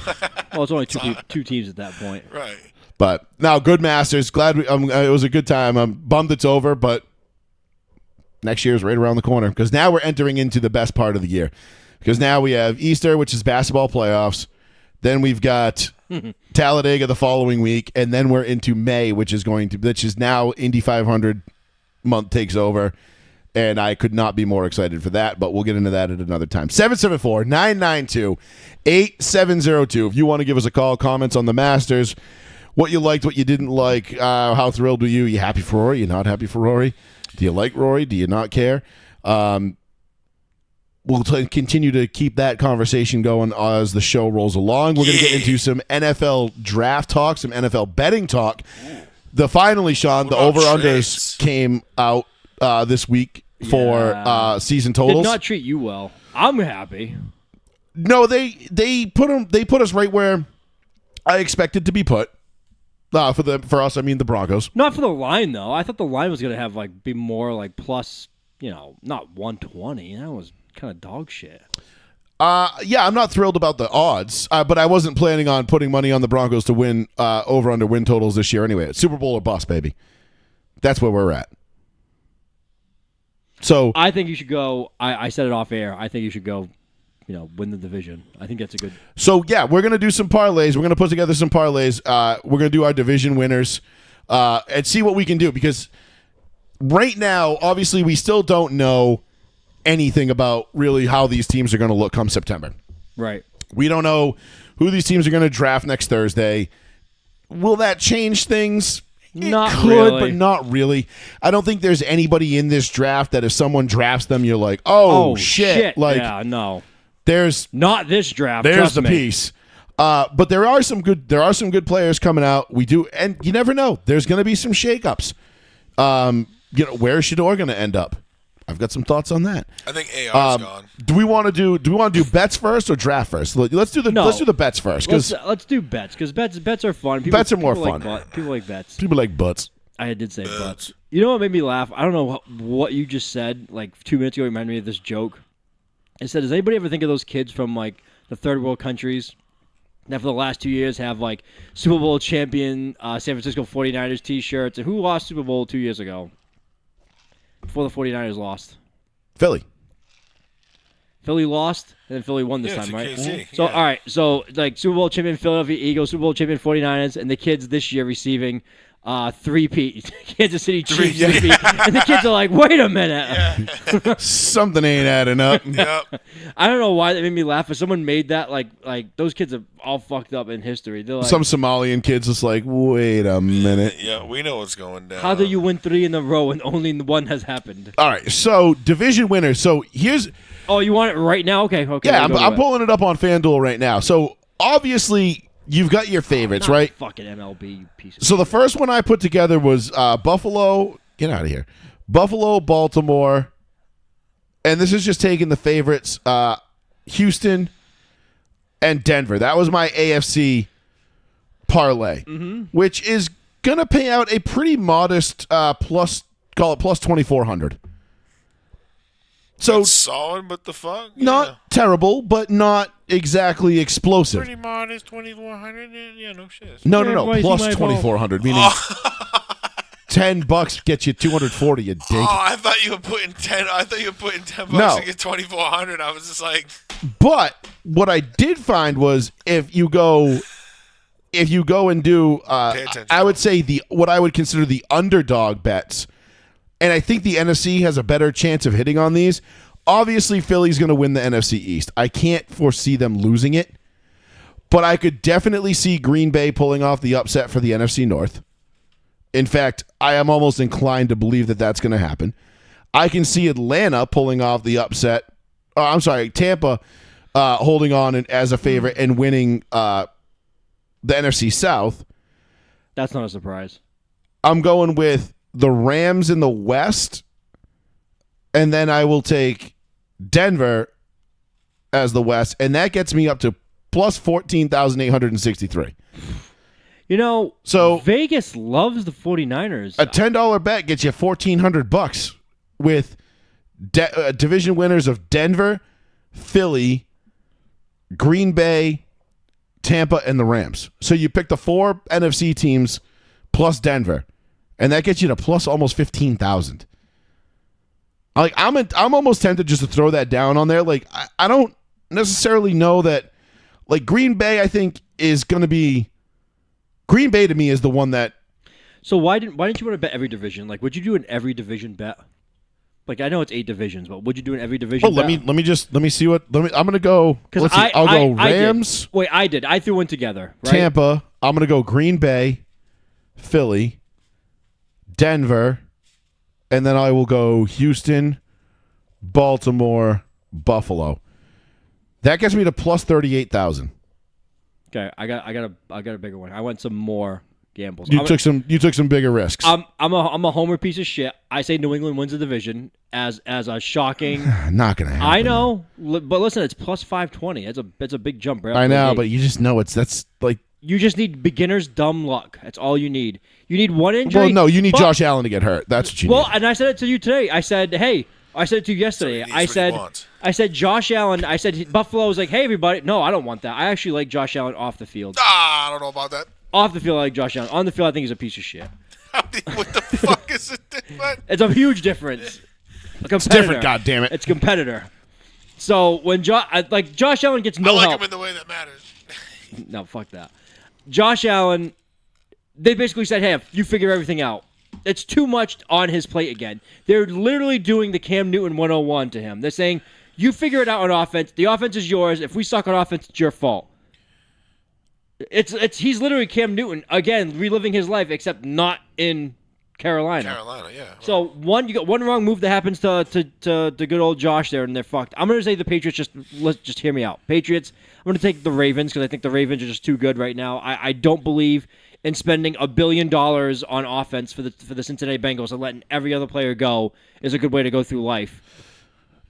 Well, it's only two teams at that point. Right. But now, good Masters. Glad it was a good time. I'm bummed it's over, but next year is right around the corner because now we're entering into the best part of the year. Because now we have Easter, which is basketball playoffs. Then we've got Talladega the following week, and then we're into May, which is now Indy 500 month takes over, and I could not be more excited for that, but we'll get into that at another time. 774-992-8702. If you want to give us a call, comments on the Masters, what you liked, what you didn't like, how thrilled were you? You happy for Rory? You not happy for Rory? Do you like Rory? Do you not care? We'll continue to keep that conversation going as the show rolls along. We're going to get into some NFL draft talk, some NFL betting talk. Finally, Sean, the over-unders came out this week for season totals. Did not treat you well. I'm happy. No, they put us right where I expected to be put. For us, I mean the Broncos. Not for the line though. I thought the line was going to have be more plus, not 120. That was kind of dog shit. Yeah, I'm not thrilled about the odds, but I wasn't planning on putting money on the Broncos to win over under win totals this year anyway. It's Super Bowl or bust, baby. That's where we're at. So I think you should go. I said it off air. I think you should go. Win the division. I think that's a good. So yeah, we're gonna do some parlays. We're gonna put together some parlays. We're gonna do our division winners and see what we can do because right now, obviously, we still don't know anything about really how these teams are going to look come September. Right. We don't know who these teams are going to draft next Thursday. Will that change things? Not could, really. but not really. I don't think there's anybody in this draft that if someone drafts them, you're like, oh shit. Yeah, no. There's not this draft. There's the me. piece. But there are some good players coming out. We do, and you never know. There's going to be some shakeups. Where is Shador going to end up? I've got some thoughts on that. I think AR's gone. Do we want to do bets first or draft first? Let's do the bets first. Let's do bets because bets are fun. Bets are more fun. People like bets. People like butts. I did say butts. You know what made me laugh? I don't know what you just said 2 minutes ago. It reminded me of this joke. It said, does anybody ever think of those kids from the third world countries that for the last 2 years have Super Bowl champion San Francisco 49ers t-shirts? And who lost Super Bowl 2 years ago? Before the 49ers lost. Philly lost, and then Philly won this time, right? KC, So, all right. So, Super Bowl champion Philadelphia Eagles, Super Bowl champion 49ers, and the kids this year receiving three-peat. Kansas City Chiefs three-peat. And the kids are like, wait a minute. Yeah. Something ain't adding up. Yep. I don't know why that made me laugh, but someone made that, those kids are all fucked up in history. They're some Somalian kids just wait a minute. Yeah, we know what's going down. How do you win 3 in a row and only one has happened? All right, so division winners. So here's... Oh, you want it right now? Okay. Yeah, I'm pulling it up on FanDuel right now. So obviously, you've got your favorites, right? Fucking MLB piece of So the first one I put together was Buffalo. Get out of here. Buffalo, Baltimore. And this is just taking the favorites. Houston and Denver. That was my AFC parlay, which is going to pay out a pretty modest plus 2,400. So that's solid, but the fuck? Not terrible, but not exactly explosive. Pretty modest, 2,400. Yeah, no shit. No. Plus 2,400, meaning $10 gets you 240. You dink. Oh, I thought you were putting 10. I thought you were putting $10 to get 2,400. I was just like. But what I did find was if you go and do, I would say what I would consider the underdog bets. And I think the NFC has a better chance of hitting on these. Obviously, Philly's going to win the NFC East. I can't foresee them losing it. But I could definitely see Green Bay pulling off the upset for the NFC North. In fact, I am almost inclined to believe that that's going to happen. I can see Atlanta pulling off the upset. Tampa holding on as a favorite and winning the NFC South. That's not a surprise. I'm going with the Rams in the West, and then I will take Denver as the West, and that gets me up to plus 14,863. So Vegas loves the 49ers. a $10 bet gets you $1,400 with division winners of Denver, Philly, Green Bay, Tampa, and the Rams. So you pick the 4 NFC teams plus Denver, and that gets you to plus almost 15,000. Like I'm almost tempted just to throw that down on there. Like I don't necessarily know that. Like Green Bay, I think is going to be. Green Bay to me is the one that. So why didn't you want to bet every division? Like, would you do an every division bet? Like, I know it's 8 divisions, but would you do an every division? Let me see what. I'm gonna go. Let's see. I'll go Rams. Wait, I did. I threw one together. Right? Tampa. I'm gonna go Green Bay, Philly, Denver, and then I will go Houston, Baltimore, Buffalo. That gets me to plus 38,000. Okay, I got a bigger one. I went some more gambles. You took some bigger risks. I'm a homer piece of shit. I say New England wins the division as a shocking. Not gonna happen. I know, but listen, it's plus 520. That's a big jump, right? I know, but you just know that's like you just need beginner's dumb luck. That's all you need. You need one injury. Well, no, you need Josh Allen to get hurt. That's what you need. Well, and I said it to you today. I said, hey. I said it to you yesterday. I said Josh Allen. I said Buffalo was like, hey, everybody. No, I don't want that. I actually like Josh Allen off the field. I don't know about that. Off the field, I like Josh Allen. On the field, I think he's a piece of shit. What the fuck is it? It's a huge difference. It's different, goddammit. It's competitor. So when Josh Allen gets no help. I like help. him in the way that matters. No, fuck that. Josh Allen, they basically said, hey, you figure everything out. It's too much on his plate again. They're literally doing the Cam Newton 101 to him. They're saying, you figure it out on offense. The offense is yours. If we suck on offense, it's your fault. He's literally Cam Newton, again, reliving his life, except not in Carolina. Yeah. Right. So, you got one wrong move that happens to good old Josh there, and they're fucked. I'm going to say the Patriots, let's just hear me out. Patriots, I'm going to take the Ravens, because I think the Ravens are just too good right now. I don't believe in spending $1 billion on offense for the Cincinnati Bengals and letting every other player go is a good way to go through life.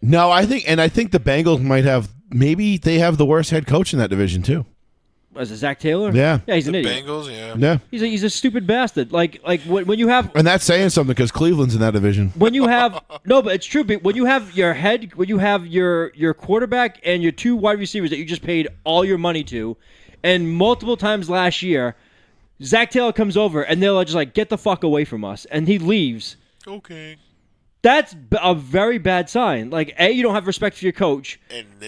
No, I think the Bengals maybe they have the worst head coach in that division too. Was it Zach Taylor? Yeah, he's an idiot. Bengals, yeah. Yeah, he's a stupid bastard. Like when you have, and that's saying something because Cleveland's in that division. When you have no, but it's true. But when you have your quarterback and your 2 wide receivers that you just paid all your money to, and multiple times last year. Zach Taylor comes over, and they're just like, get the fuck away from us. And he leaves. Okay. That's a very bad sign. Like, A, you don't have respect for your coach.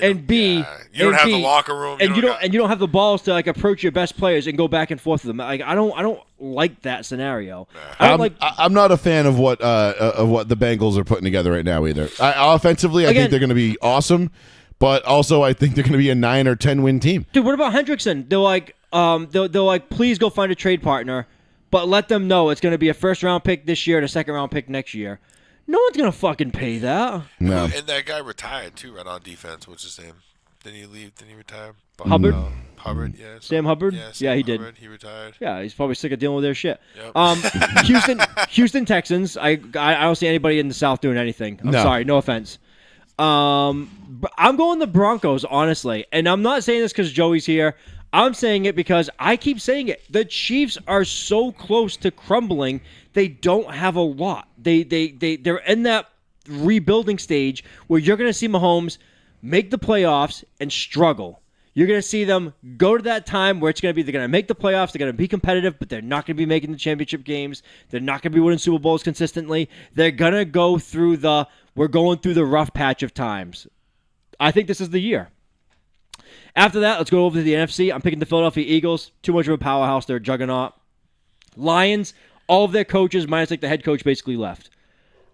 And B, you don't have the locker room. And you don't have the balls to, like, approach your best players and go back and forth with them. Like, I don't like that scenario. I'm not a fan of what the Bengals are putting together right now either. Offensively, I think they're going to be awesome. But also, I think they're going to be a 9 or 10 win team. Dude, what about Hendrickson? They're like, they'll like, please go find a trade partner, but let them know it's going to be a 1st round pick this year and a 2nd round pick next year. No one's going to fucking pay that. No. And that guy retired too, right on defense. What's his name? Didn't he leave? Didn't he retire? Hubbard. Hubbard, yeah. Sam Hubbard. Yeah, he Hubbard, did. He retired. Yeah, he's probably sick of dealing with their shit. Yep. Houston Texans. I don't see anybody in the South doing anything. I'm sorry, no offense. I'm going the Broncos, honestly. And I'm not saying this because Joey's here. I'm saying it because I keep saying it. The Chiefs are so close to crumbling. They don't have a lot. They're in that rebuilding stage where you're going to see Mahomes make the playoffs and struggle. You're going to see them go to that time where it's going to be they're going to make the playoffs, they're going to be competitive, but they're not going to be making the championship games. They're not going to be winning Super Bowls consistently. They're going to go through we're going through the rough patch of times. I think this is the year. After that, let's go over to the NFC. I'm picking the Philadelphia Eagles. Too much of a powerhouse. They're a juggernaut. Lions, all of their coaches, minus like the head coach, basically left.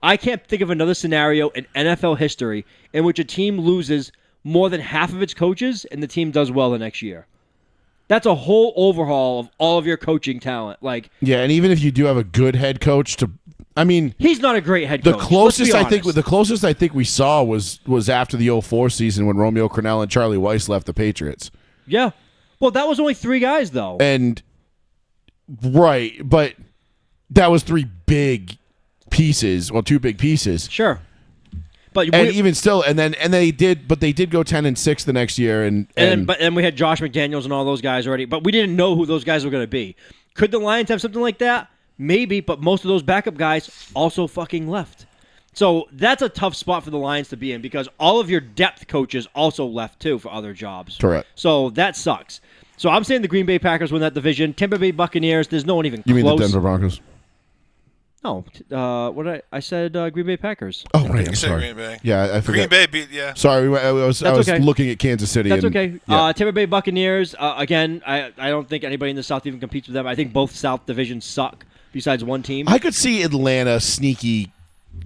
I can't think of another scenario in NFL history in which a team loses more than half of its coaches and the team does well the next year. That's a whole overhaul of all of your coaching talent. Yeah, and even if you do have a good head coach he's not a great head coach. The closest I think we saw was after the 2004 season when Romeo Crennel and Charlie Weiss left the Patriots. Yeah. Well, that was only 3 guys though. And right, but that was 3 big pieces, 2 big pieces. Sure. But even still, they did go 10-6 the next year, and we had Josh McDaniels and all those guys already, but we didn't know who those guys were going to be. Could the Lions have something like that? Maybe, but most of those backup guys also fucking left. So that's a tough spot for the Lions to be in because all of your depth coaches also left too for other jobs. Correct. So that sucks. So I'm saying the Green Bay Packers win that division. Tampa Bay Buccaneers, there's no one even close. You mean the Denver Broncos? No, I said Green Bay Packers. Oh, right. You I'm said sorry. Green Bay. Yeah, I forgot. Green Bay beat, yeah. Sorry, I was okay. looking at Kansas City. That's and, okay. Yeah. Tampa Bay Buccaneers, again, I don't think anybody in the South even competes with them. I think both South divisions suck besides one team. I could see Atlanta sneaky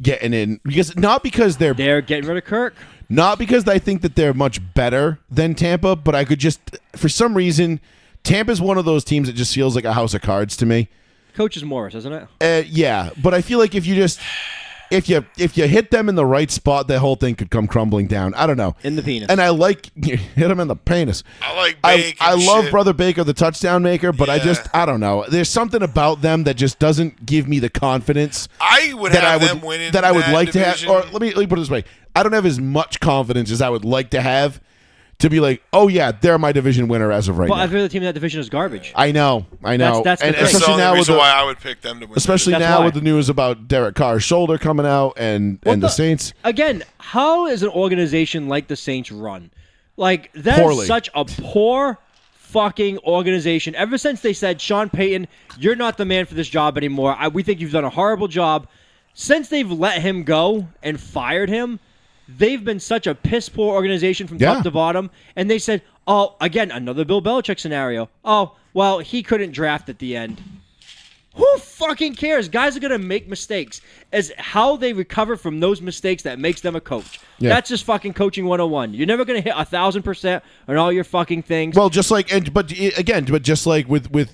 getting in not because they're getting rid of Kirk. Not because I think that they're much better than Tampa, but I could just, for some reason, Tampa's one of those teams that just feels like a house of cards to me. Coach is Morris, isn't it? Yeah, but I feel like if you hit them in the right spot, that whole thing could come crumbling down. I don't know. In the penis. And I like hit him in the penis. I like Baker. I love shit. Brother Baker, the touchdown maker, but Yeah. I don't know. There's something about them that just doesn't give me the confidence I would that have I them would winning that I would that like division. to have. Or let me put it this way: I don't have as much confidence as I would like to have to be like, oh yeah, they're my division winner as of right But now. I feel the team in that division is garbage. I know. That's the and thing. That's the especially only now with reason the, why I would pick them to win. especially That's now why. with the news about Derek Carr's shoulder coming out and the Saints. Again, how is an organization like the Saints run? Like, that Poorly. is such a poor fucking organization. Ever since they said, Sean Payton, you're not the man for this job anymore. We think you've done a horrible job. Since they've let him go and fired him, they've been such a piss-poor organization from top to bottom. And they said, oh, again, another Bill Belichick scenario. Oh, well, he couldn't draft at the end. Who fucking cares? Guys are going to make mistakes. As how they recover from those mistakes that makes them a coach. Yeah. That's just fucking coaching 101. You're never going to hit 1,000% on all your fucking things. Well, just like, but just like with Bill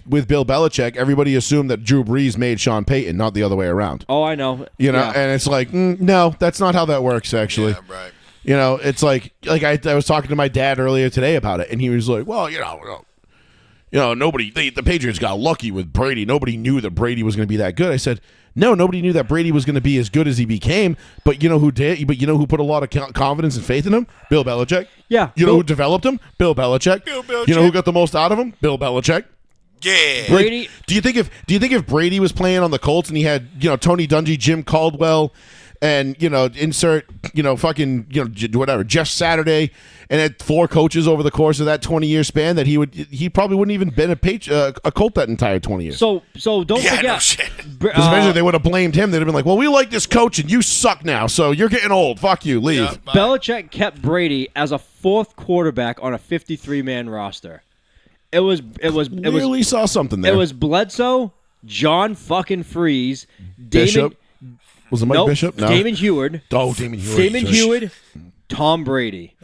Belichick, everybody assumed that Drew Brees made Sean Payton, not the other way around. Oh, I know. You know, Yeah. and it's like, no, that's not how that works. Actually, Yeah, right. you know, it's like I was talking to my dad earlier today about it, and he was like, well, nobody, the Patriots got lucky with Brady. Nobody knew that Brady was going to be that good. I said, no, nobody knew that Brady was going to be as good as he became. But you know who did? But you know who put a lot of confidence and faith in him? Bill Belichick. Yeah. You know who developed him? Bill Belichick. Bill Belichick. You know who got the most out of him? Bill Belichick. Yeah. Brady. Do you think if Brady was playing on the Colts and he had Tony Dungy, Jim Caldwell, and insert whatever Jeff Saturday, and had 4 coaches over the course of that 20-year span, that he probably wouldn't even been a Colt that entire 20 years. So don't Yeah, forget. no shit. Because eventually they would have blamed him. They'd have been like, well, we like this coach and you suck now, so you're getting old. Fuck you. Leave. Yeah, bye. Belichick kept Brady as a 4th quarterback on a 53-man roster. It was Really saw something there. It was Bledsoe, John fucking Freeze, Bishop. Was it Mike nope, Bishop? No. Damon Heward. Oh, Damon Heward. Damon Heward, Tom Brady,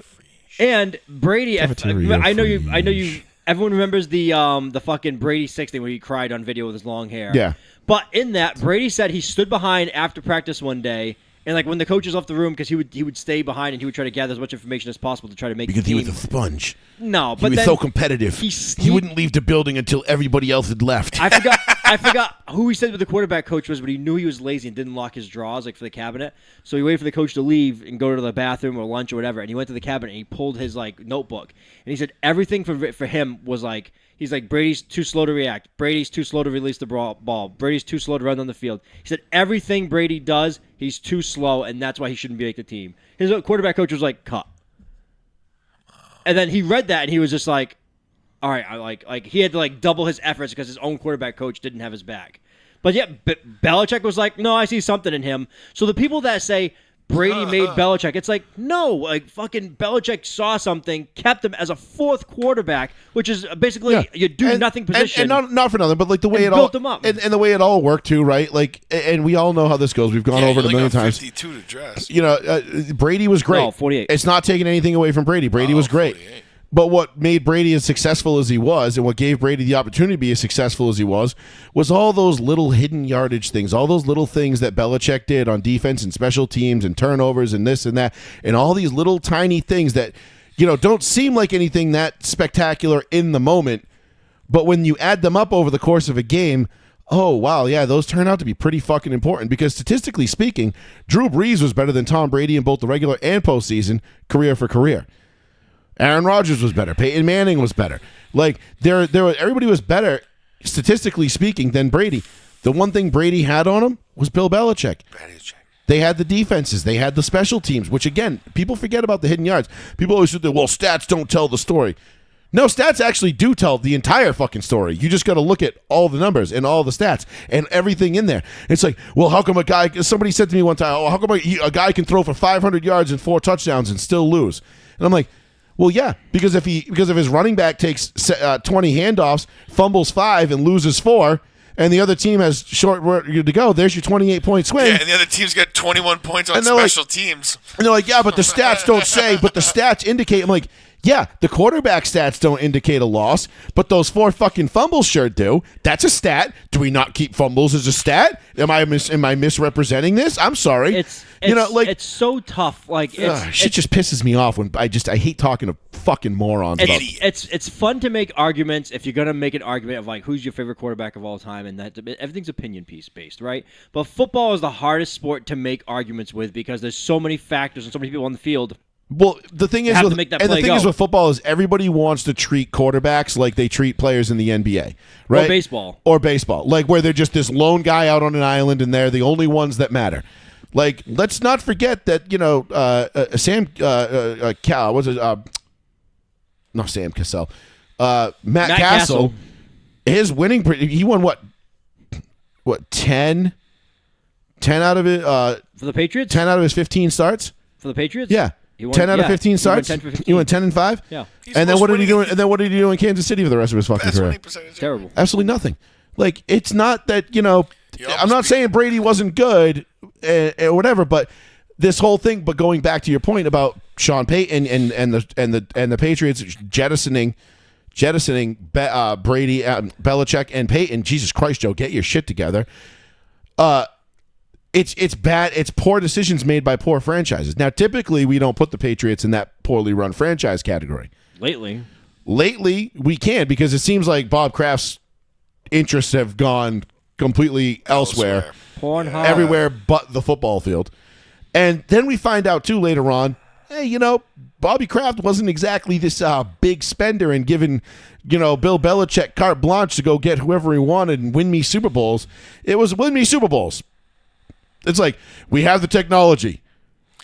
and Brady. I know you. Everyone remembers the fucking Brady 6 thing where he cried on video with his long hair. Yeah. But in that, Brady said he stood behind after practice one day, and like when the coaches left the room, because he would stay behind and he would try to gather as much information as possible to try to make Because the he team. was a sponge. No, He but was then so competitive. he- wouldn't leave the building until everybody else had left. I forgot who he said the quarterback coach was, but he knew he was lazy and didn't lock his drawers like for the cabinet. So he waited for the coach to leave and go to the bathroom or lunch or whatever. And he went to the cabinet and he pulled his notebook. And he said everything for him was like, he's like, Brady's too slow to react. Brady's too slow to release the ball. Brady's too slow to run on the field. He said everything Brady does, he's too slow, and that's why he shouldn't make the team. His quarterback coach was like, cut. And then he read that and he was just like, all right, I like he had to double his efforts because his own quarterback coach didn't have his back. But yeah, Belichick was like, no, I see something in him. So the people that say Brady made Belichick, it's like, no, fucking Belichick saw something, kept him as a 4th quarterback, which is basically you do nothing position. And not for nothing, but the way And it all built him up. and the way it all worked too, right? And we all know how this goes. We've gone over it a million times. 52 to dress. Brady was great. No, 48. It's not taking anything away from Brady. Brady was great. 48. But what made Brady as successful as he was, and what gave Brady the opportunity to be as successful as he was all those little hidden yardage things, all those little things that Belichick did on defense and special teams and turnovers and this and that, and all these little tiny things that, don't seem like anything that spectacular in the moment, but when you add them up over the course of a game, oh, wow, yeah, those turn out to be pretty fucking important because statistically speaking, Drew Brees was better than Tom Brady in both the regular and postseason, career for career. Aaron Rodgers was better. Peyton Manning was better. Everybody was better statistically speaking, than Brady. The one thing Brady had on him was Bill Belichick. They had the defenses. They had the special teams, which, again, people forget about the hidden yards. People always say, well, stats don't tell the story. No, stats actually do tell the entire fucking story. You just got to look at all the numbers and all the stats and everything in there. It's like, well, how come somebody said to me one time, how come a guy can throw for 500 yards and 4 touchdowns and still lose? And I'm like, well, yeah, because if his running back takes 20 handoffs, fumbles 5 and loses 4, and the other team has short work to go, there's your 28-point swing. Yeah, and the other team's got 21 points on special teams. And they're like, yeah, but the stats don't say, but the stats indicate. I'm like, yeah, the quarterback stats don't indicate a loss, but those 4 fucking fumbles sure do. That's a stat. Do we not keep fumbles as a stat? Am I misrepresenting this? I'm sorry. It's so tough. Like shit just pisses me off when I hate talking to fucking morons. It's fun to make arguments if you're gonna make an argument of like who's your favorite quarterback of all time, and that everything's opinion piece based, right? But football is the hardest sport to make arguments with because there's so many factors and so many people on the field. Well, the thing is, with football is everybody wants to treat quarterbacks like they treat players in the NBA, right? Or baseball, like where they're just this lone guy out on an island and they're the only ones that matter. Like, let's not forget that Matt Castle, his winning, he won what 10 out of it for the Patriots. 10 out of his 15 starts for the Patriots. Yeah. 10 out of 15 starts. He went 10-5. Yeah. And then what did he do? And then what did he do in Kansas City for the rest of his fucking career? Terrible. Absolutely nothing. Like, it's not that I'm not saying Brady wasn't good or whatever, but this whole thing. But going back to your point about Sean Payton and the Patriots jettisoning Brady, Belichick, and Payton. Jesus Christ, Joe, get your shit together. It's bad. It's poor decisions made by poor franchises. Now, typically, we don't put the Patriots in that poorly run franchise category. Lately, we can because it seems like Bob Kraft's interests have gone completely elsewhere. Pornhub. Everywhere but the football field. And then we find out, too, later on, hey, Bobby Kraft wasn't exactly this big spender and giving, Bill Belichick carte blanche to go get whoever he wanted and win me Super Bowls. It was win me Super Bowls. It's like, we have the technology.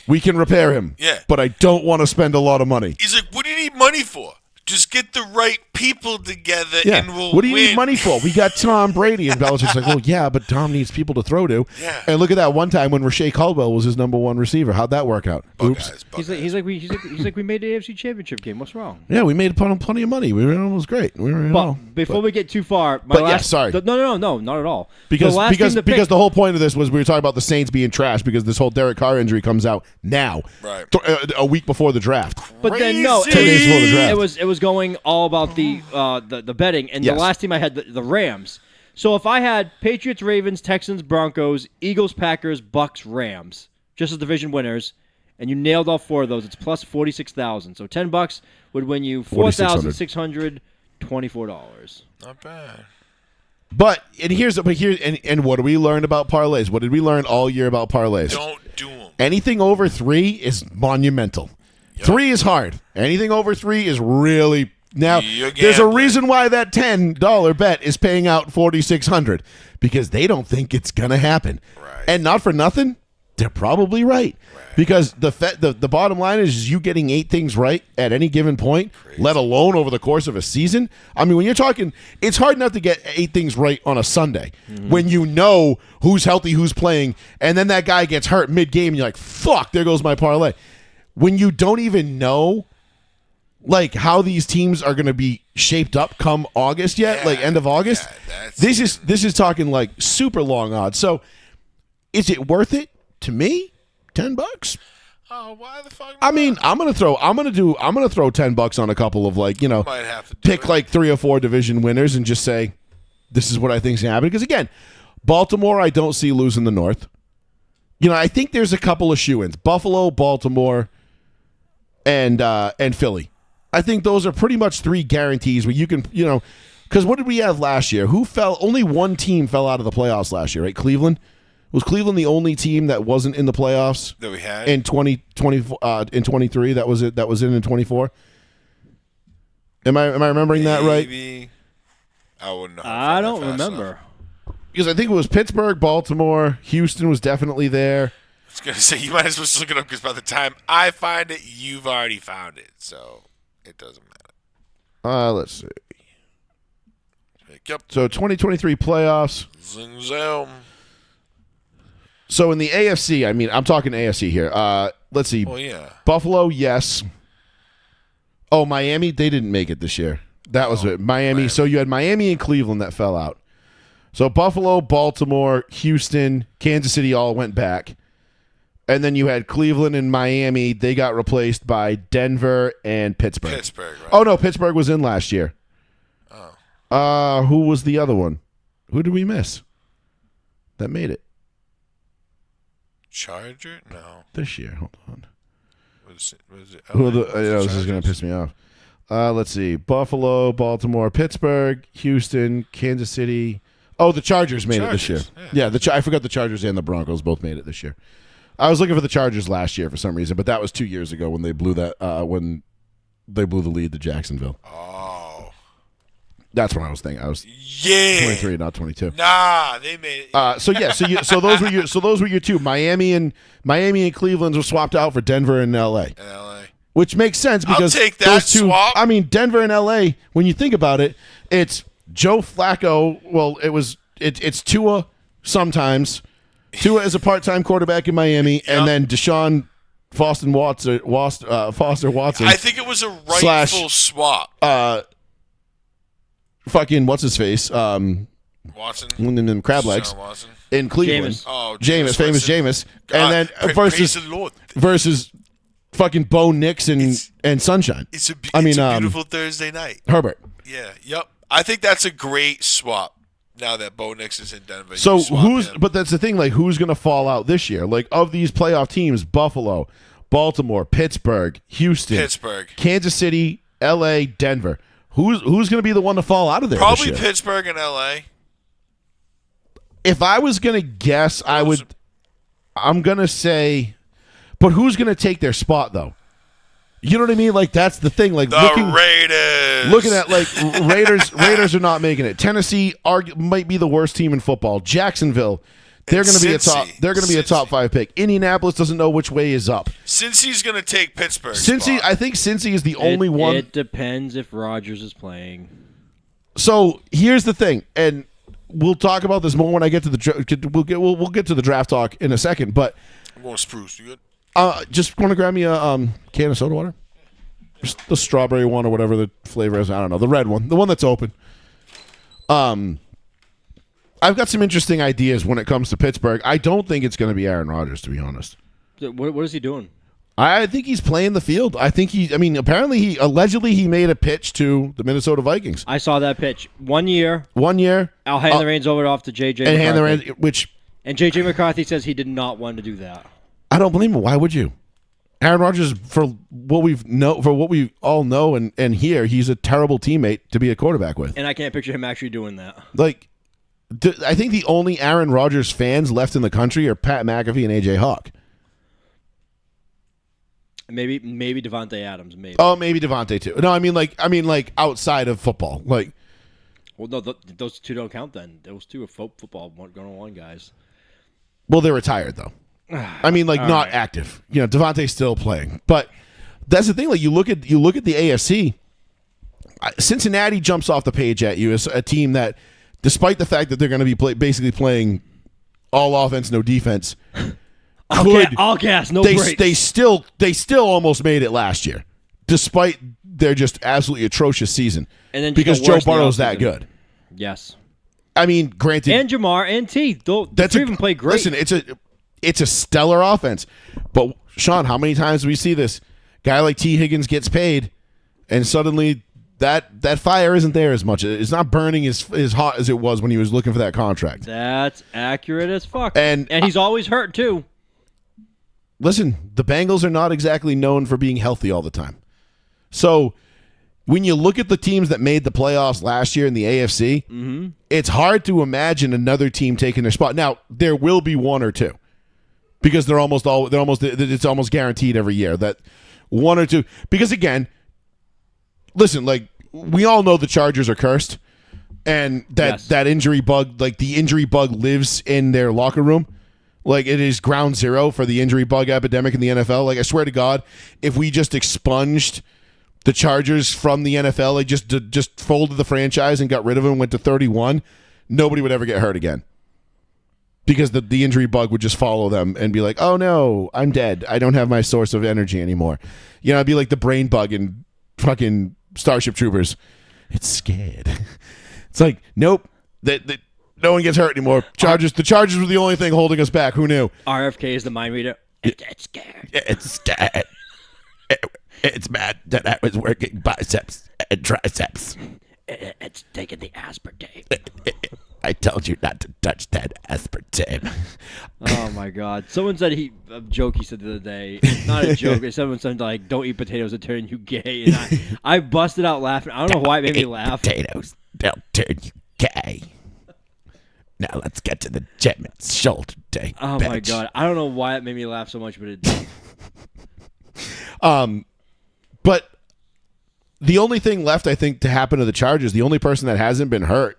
We can repair him. Yeah. But I don't want to spend a lot of money. He's like, what do you need money for? Just get the right people together and we'll What do you win. need money for? We got Tom Brady. And Belichick's like, well, yeah, but Tom needs people to throw to. Yeah. And look at that one time when Rashae Caldwell was his number 1 receiver. How'd that work out? Oops. He's like we made the AFC Championship game. What's wrong? Yeah, we made plenty of money. It was great. Before we get too far, sorry. No, not at all. Because the whole point of this was we were talking about the Saints being trash because this whole Derek Carr injury comes out now, right? A week before the draft. But then no, 10 days before the draft. It was going all about the betting, and yes. The last team I had the Rams. So if I had Patriots, Ravens, Texans, Broncos, Eagles, Packers, Bucks, Rams, just as division winners, and you nailed all 4 of those, it's plus 46,000. So $10 would win you $4,624. Not bad. But what do we learn about parlays? What did we learn all year about parlays? Don't do them. Anything over 3 is monumental. Yep. 3 is hard. Anything over 3 is really. Now, there's a reason why that $10 bet is paying out $4,600 because they don't think it's going to happen. Right. And not for nothing, they're probably right. Because the bottom line is you getting 8 things right at any given point, let alone over the course of a season. I mean, when you're talking, it's hard enough to get 8 things right on a Sunday when you know who's healthy, who's playing, and then that guy gets hurt mid-game and you're like, fuck, there goes my parlay. When you don't even know like how these teams are going to be shaped up come August yet, like end of August. This is talking like super long odds. So is it worth it to me? $10? Oh, why the fuck? I mean, I'm gonna throw $10 on a couple of might have to pick like 3 or 4 division winners and just say this is what I think's happening. Because again, Baltimore, I don't see losing the North. I think there's a couple of shoo-ins: Buffalo, Baltimore, and Philly. I think those are pretty much 3 guarantees where you can, because what did we have last year? Only one team fell out of the playoffs last year, right? Cleveland. Was Cleveland the only team that wasn't in the playoffs that we had in 2024 in 23? That was it. That was in 24. Am I remembering that right? I wouldn't know. I don't remember. Because I think it was Pittsburgh, Baltimore, Houston was definitely there. I was going to say, you might as well just look it up because by the time I find it, you've already found it. So it doesn't matter. Let's see. Yep. So 2023 playoffs. Zing zam. So in the AFC, I mean, I'm talking AFC here. Let's see. Oh, yeah. Buffalo, yes. Oh, Miami, they didn't make it this year. That was it. Miami. So you had Miami and Cleveland that fell out. So Buffalo, Baltimore, Houston, Kansas City all went back. And then you had Cleveland and Miami. They got replaced by Denver and Pittsburgh. Pittsburgh, right? Oh, no, Pittsburgh was in last year. Oh. Who was the other one? Who did we miss that made it? Charger? No. This year. Hold on. Was it This is going to piss me off. Let's see. Buffalo, Baltimore, Pittsburgh, Houston, Kansas City. Oh, the Chargers made it this year. Yeah, I forgot the Chargers and the Broncos both made it this year. I was looking for the Chargers last year for some reason, but that was 2 years ago when they blew when they blew the lead to Jacksonville. Oh. That's what I was thinking. I was 23, not 22. Nah, they made it. So those were your two. Miami and Cleveland were swapped out for Denver and LA. In L.A. Which makes sense because I'll take that those two, swap. I mean, Denver and LA, when you think about it, it's Joe Flacco. Well, it's Tua sometimes. Tua is a part-time quarterback in Miami, and then Deshaun Foster Watson. I think it was a rightful swap. Fucking what's his face? Watson. And crab legs Watson. in Cleveland. Jameis. Oh, Famous Jameis, and then praise the Lord. versus fucking Bo Nix and Sunshine. It's a beautiful Thursday night. Herbert. Yeah. Yep. I think that's a great swap. Now that Bo Nix is in Denver. So him. but that's the thing, like who's going to fall out this year? Like of these playoff teams, Buffalo, Baltimore, Pittsburgh, Houston, Kansas City, LA, Denver. Who's going to be the one to fall out of there? Probably this year? Pittsburgh and LA. If I was going to guess, I'm going to say, but who's going to take their spot though? You know what I mean? Like that's the thing. Like Raiders. Looking at like Raiders are not making it. Tennessee might be the worst team in football. Jacksonville, they're going to be a top 5 pick. Indianapolis doesn't know which way is up. Cincy's going to take Pittsburgh. I think Cincy is the only one. It depends if Rodgers is playing. So here's the thing, and we'll talk about this more when I get to the we'll get to the draft talk in a second. But I'm going spruce. You good? Just want to grab me a can of soda water. Just the strawberry one or whatever the flavor is. I don't know. The red one. The one that's open. I've got some interesting ideas when it comes to Pittsburgh. I don't think it's going to be Aaron Rodgers, to be honest. What is he doing? I think he's playing the field. Apparently he made a pitch to the Minnesota Vikings. I saw that pitch. 1 year. I'll hand the reins over off to J.J. And McCarthy. hand the reins, And J.J. McCarthy says he did not want to do that. I don't blame him. Why would you? Aaron Rodgers, for what we all know and hear, he's a terrible teammate to be a quarterback with. And I can't picture him actually doing that. Like, I think the only Aaron Rodgers fans left in the country are Pat McAfee and AJ Hawk. Maybe Devontae Adams. Maybe. Oh, maybe Devontae too. No, I mean like outside of football. Like, well, no, those two don't count. Then those two are football 101 guys. Well, they're retired though. I mean, like not active. You know, Devontae's still playing, but that's the thing. Like you look at the AFC. Cincinnati jumps off the page at you as a team that, despite the fact that they're going to be basically playing all offense, no defense, all gas, no breaks. They still almost made it last year, despite their just absolutely atrocious season. And then because Joe Burrow's that good. Yes. I mean, granted, and Jamar and T. That's even play great. Listen, it's a stellar offense, but Sean, how many times do we see this guy like T. Higgins gets paid, and suddenly that fire isn't there as much. It's not burning as hot as it was when he was looking for that contract. That's accurate as fuck. And he's always hurt too. Listen, the Bengals are not exactly known for being healthy all the time. So when you look at the teams that made the playoffs last year in the AFC, it's hard to imagine another team taking their spot. Now, there will be one or two because it's almost guaranteed every year that one or two. Because again, listen, like we all know the Chargers are cursed, And that Yes. that injury bug, like the injury bug lives in their locker room. Like it is ground zero for the injury bug epidemic in the NFL. Like I swear to God, if we just expunged the Chargers from the NFL, like just folded the franchise and got rid of them, went to 31, nobody would ever get hurt again. Because the injury bug would just follow them and be like, oh no, I'm dead. I don't have my source of energy anymore. You know, it'd be like the brain bug in fucking Starship Troopers. It's scared. It's like, nope, that no one gets hurt anymore. The Chargers were the only thing holding us back. Who knew? RFK is the mind reader. It's scared. It's scared. It's mad that I was working biceps and triceps. It's taking the aspartame. I told you not to touch that aspartame. Oh my God! Someone said a joke he said the other day. Not a joke. Someone said like, "Don't eat potatoes; it turn you gay." And I busted out laughing. I don't know why it made me laugh. Potatoes, they'll turn you gay. Now let's get to the gym. It's shoulder day. Oh my God! I don't know why it made me laugh so much, but it did. But the only thing left, I think, to happen to the Chargers, the only person that hasn't been hurt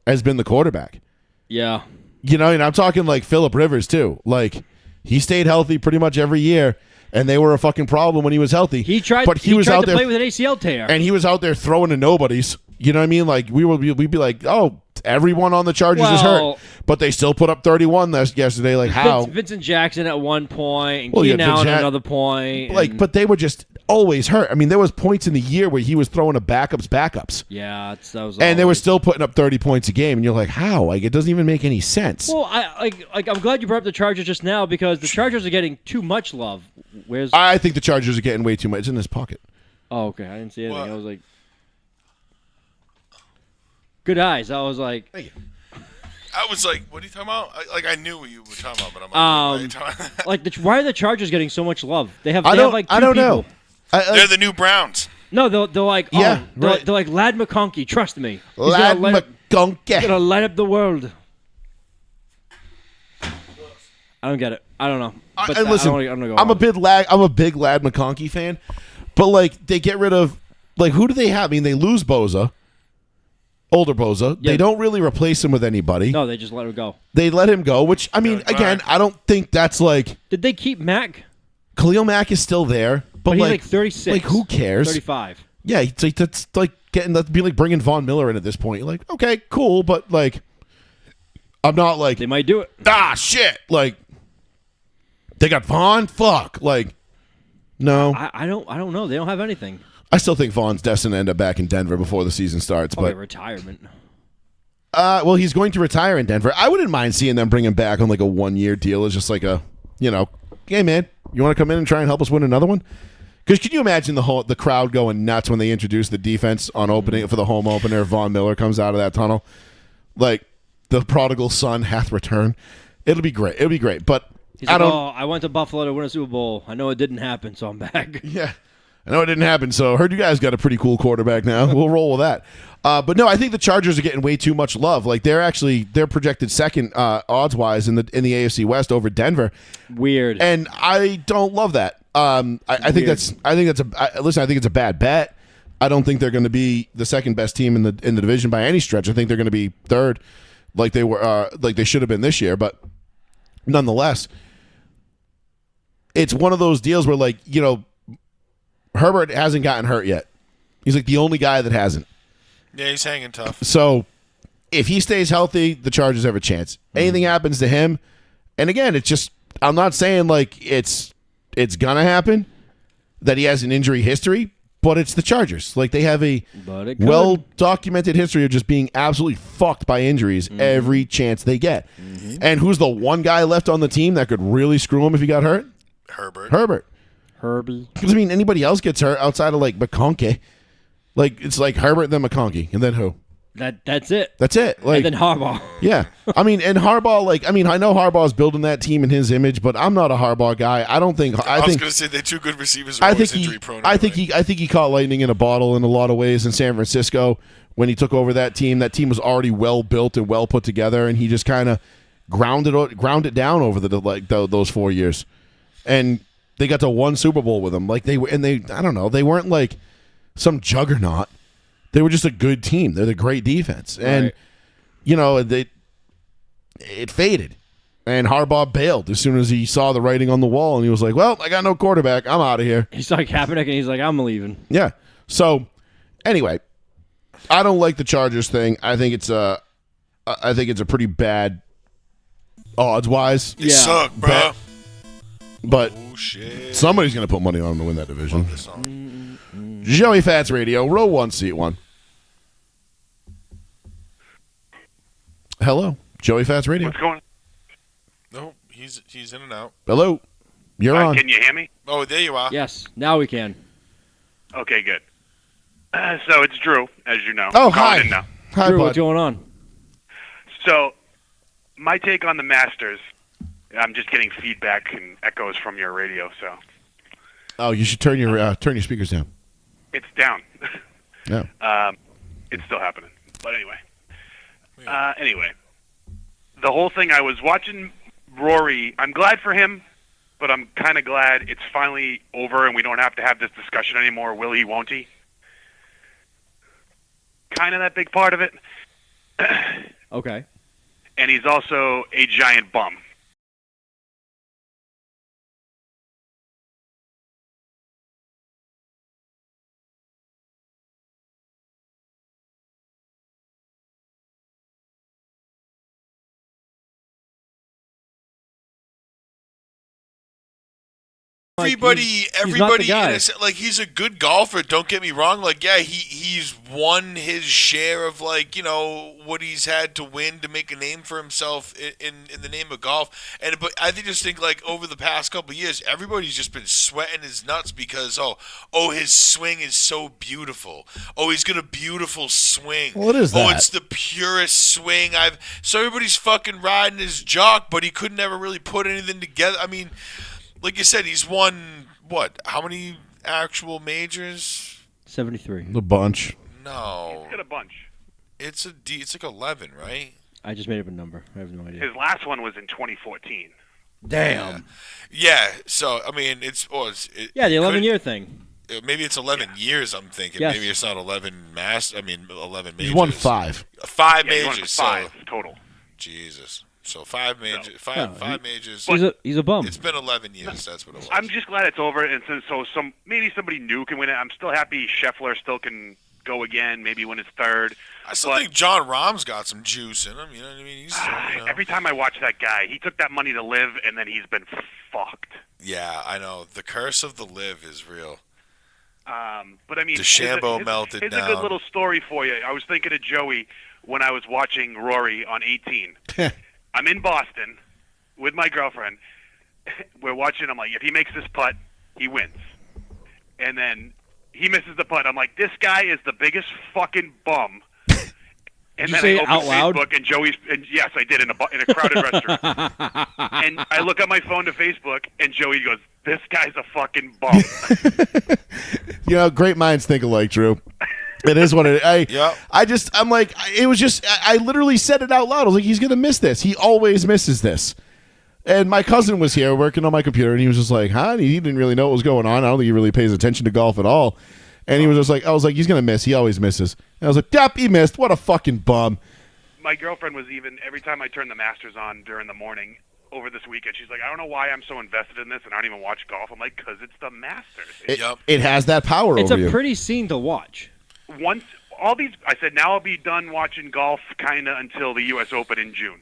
has been the quarterback. Yeah. You know, and I'm talking like Phillip Rivers too. Like he stayed healthy pretty much every year, and they were a fucking problem when he was healthy. He tried. But he was tried out to there, play with an ACL tear, and he was out there throwing to nobodies. You know what I mean? Like we'd be like, oh, everyone on the Chargers is hurt, but they still put up 31 yesterday. Like how? Vincent Jackson at one point, and Well, Keenan yeah, Allen at Jack- another point. Like, and- but they were just always hurt. I mean, there was points in the year where he was throwing to backups. yeah, that was. And they were always- still putting up 30 points a game, and you're like, how? Like, it doesn't even make any sense. Well, I'm glad you brought up the Chargers just now because the Chargers are getting too much love. Where's? I think the Chargers are getting way too much. It's in his pocket. Oh, okay. I didn't see anything. What? I was like, good eyes. I was like, I was like, what are you talking about? I knew what you were talking about, but I'm like, what are you talking about? like why are the Chargers getting so much love? They have like two I don't people. know. They're the new Browns. No, they're like, Yeah, they're, right. they're like Lad McConkey. Trust me, he's Lad gonna McConkey. light up the world. I don't get it. I don't know. But And listen, I'm gonna go I'm on. a big Lad McConkey fan, but like they get rid of like who do they have? I mean, they lose Boza, older Boza. Yeah. They don't really replace him with anybody. No, they just let him go. They let him go, which I mean, Yeah, again, right. I don't think that's like Did they keep Mac? Khalil Mack is still there, but But he's like 36. Like who cares? 35. Yeah, it's like that's like that'd be like bringing Von Miller in at this point. You're like, okay, cool, but like, I'm not like They might do it. shit. Like, they got Vaughn. Fuck. Like, no. I don't know. They don't have anything. I still think Vaughn's destined to end up back in Denver before the season starts. Probably But retirement. well, he's going to retire in Denver. I wouldn't mind seeing them bring him back on like a 1-year deal. It's just like a, hey man, you want to come in and try and help us win another one? Because could you imagine the crowd going nuts when they introduce the defense on opening for the home opener? Von Miller comes out of that tunnel, like the prodigal son hath returned. It'll be great. It'll be great. But He's I like, don't. oh, I went to Buffalo to win a Super Bowl. I know it didn't happen, so I'm back. Yeah. I know it didn't happen, so I heard you guys got a pretty cool quarterback now. We'll roll with that. But no, I think the Chargers are getting way too much love. Like they're projected second odds wise in the AFC West over Denver, Weird. and I don't love that. I think it's a bad bet. I don't think they're going to be the second best team in the division by any stretch. I think they're going to be third, like they were, like they should have been this year. But nonetheless, it's one of those deals where Herbert hasn't gotten hurt yet. He's like the only guy that hasn't. Yeah, he's hanging tough. So if he stays healthy, the Chargers have a chance. Anything happens to him, and again, it's just I'm not saying like it's gonna happen that he has an injury history, but it's the Chargers. Like they have a But it could. well documented history of just being absolutely fucked by injuries every chance they get. And who's the one guy left on the team that could really screw him if he got hurt? Herbert. Herbie. Because, I mean, anybody else gets hurt outside of, like, McConkey. Like, it's like Herbert, then McConkey, and then who? That's it. That's it. Like, And then Harbaugh. yeah. I mean, and Harbaugh, I know Harbaugh's building that team in his image, but I'm not a Harbaugh guy. I don't think... I was think going to say they're two good receivers. I think injury prone. I think he caught lightning in a bottle in a lot of ways in San Francisco when he took over that team. That team was already well built and well put together, and he just kind of ground it down over those 4 years. And they got to one Super Bowl with him. Like I don't know, they weren't like some juggernaut. They were just a good team. They're the great defense. And, it faded. And Harbaugh bailed as soon as he saw the writing on the wall, and he was like, well, I got no quarterback. I'm out of here. He saw Kaepernick, and he's like, I'm leaving. Yeah. So, anyway, I don't like the Chargers thing. I think it's a pretty bad odds-wise. They suck, bro. But Oh, shit. somebody's going to put money on them to win that division. Love this song. Joey Fats Radio, row 1, seat 1. Hello, Joey Fats Radio. What's going on? No, he's in and out. Hello, you're on. Can you hear me? Oh, there you are. Yes, now we can. Okay, good. So it's Drew, as you know. Oh, Calling hi. in now. Hi, Drew, bud. what's going on? So my take on the Masters, I'm just getting feedback and echoes from your radio, so Oh, you should turn your speakers down. it's down. Yeah. It's still happening. But anyway, the whole thing, I was watching Rory. I'm glad for him, but I'm kind of glad it's finally over and we don't have to have this discussion anymore. Will he, won't he? Kind of that big part of it. Okay. And he's also a giant bum. Everybody, not the guy. like, he's a good golfer. Don't get me wrong. Like, yeah, he's won his share of, like, what he's had to win to make a name for himself in the name of golf. But I just think, like, over the past couple of years, everybody's just been sweating his nuts because his swing is so beautiful. Oh, he's got a beautiful swing. Well, it is that. Oh, it's the purest swing so everybody's fucking riding his jock, but he could never really put anything together. I mean, like you said, he's won, what? How many actual majors? 73. A bunch. No. He's got a bunch. It's like 11, right? I just made up a number. I have no idea. His last one was in 2014. Damn. Yeah, so, I mean, the Yeah, the 11-year thing. Maybe it's 11 years, I'm thinking. Yes. Maybe it's not 11 majors. He's won 5. 5 Yeah, he won majors. 5 total. Jesus. So 5 majors. Five majors. He's a bum. It's been 11 years. That's what it was. I'm just glad it's over, and maybe somebody new can win it. I'm still happy Scheffler still can go again, maybe win his third. I still think John Rahm's got some juice in him. You know what I mean? He's, Every time I watch that guy, he took that money to live, and then he's been fucked. Yeah, I know. The curse of the live is real. But I mean, DeChambeau melted here's down. a good little story for you. I was thinking of Joey when I was watching Rory on 18. I'm in Boston with my girlfriend. We're watching. I'm like, if he makes this putt, he wins. And then he misses the putt. I'm like, this guy is the biggest fucking bum. And Did you then say I it open out loud? Facebook, and Joey's. And yes, I did in a crowded restaurant. And I look at my phone to Facebook, and Joey goes, "This guy's a fucking bum." Great minds think alike, Drew. It is what it is. Yep. I literally said it out loud. I was like, he's going to miss this. He always misses this. And my cousin was here working on my computer, and he was just like, huh? He didn't really know what was going on. I don't think he really pays attention to golf at all. And he was just like, I was like, he's going to miss. He always misses. And I was like, yep, he missed. What a fucking bum. My girlfriend was even, every time I turn the Masters on during the morning over this weekend, she's like, I don't know why I'm so invested in this and I don't even watch golf. I'm like, because it's the Masters. It has that power It's over a you. pretty scene to watch. Once all these, I said, now I'll be done watching golf kind of until the U.S. Open in June.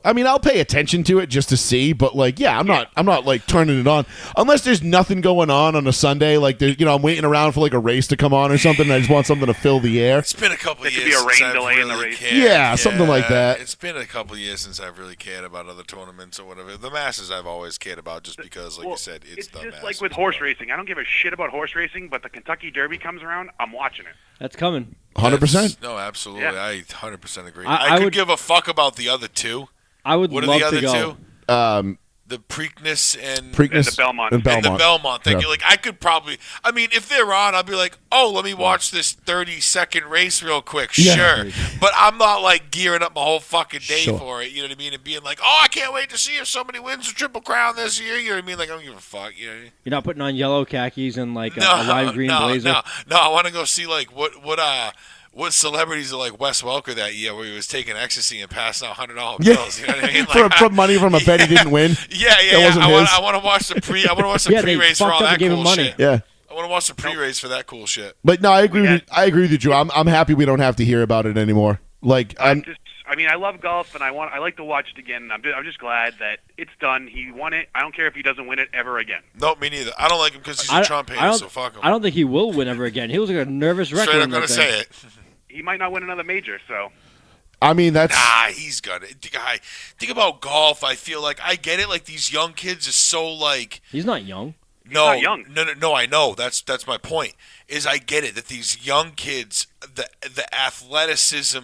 I mean, I'll pay attention to it just to see, but I'm not like turning it on unless there's nothing going on a Sunday. Like, I'm waiting around for like a race to come on or something. And I just want something to fill the air. It's been a couple of There years. could be a since rain I've delay in the really race. cared. Yeah, something like that. It's been a couple of years since I've really cared about other tournaments or whatever. The Masters I've always cared about just because, like you said, it's the just Masters. like with horse racing. I don't give a shit about horse racing, but the Kentucky Derby comes around, I'm watching it. That's coming. 100%. No, absolutely. Yeah. I 100% agree. I I could would give a fuck about the other two. I would What are love the other to go. two? the Preakness and Preakness And the Belmont. and and the Belmont thing. Yeah. Like, I could probably, I mean, if they're on, I'll be like, oh, let me watch this 30-second race real quick. Yeah. Sure. But I'm not, like, gearing up my whole fucking day Sure. for it. You know what I mean? And being like, oh, I can't wait to see if somebody wins the Triple Crown this year. You know what I mean? Like, I don't give a fuck. You know what I mean? You're not putting on yellow khakis and like a lime green blazer. No. I want to go see, like, what celebrities are like Wes Welker that year, where he was taking ecstasy and passing out $100 bills. You know what I mean? Like, for money from a bet he didn't win. Yeah. wasn't his. I want to watch the pre. I want to watch the Yeah, they pre-race for fucked all up that and gave him cool money. shit. Yeah. I want to watch the pre-race for that cool shit. But no, I agree with you, Drew. I'm happy we don't have to hear about it anymore. Like I love golf, and I like to watch it again. I'm just glad that it's done. He won it. I don't care if he doesn't win it ever again. No, me neither. I don't like him because he's a Trump hater, so fuck him. I don't think he will win ever again. He was like a nervous wreck. Straight up gonna say it. He might not win another major, so. I mean, that's He's gonna. Think about golf. I feel like I get it. Like, these young kids are so like. He's not young. not young. No. I know. That's my point. Is I get it that these young kids, the athleticism.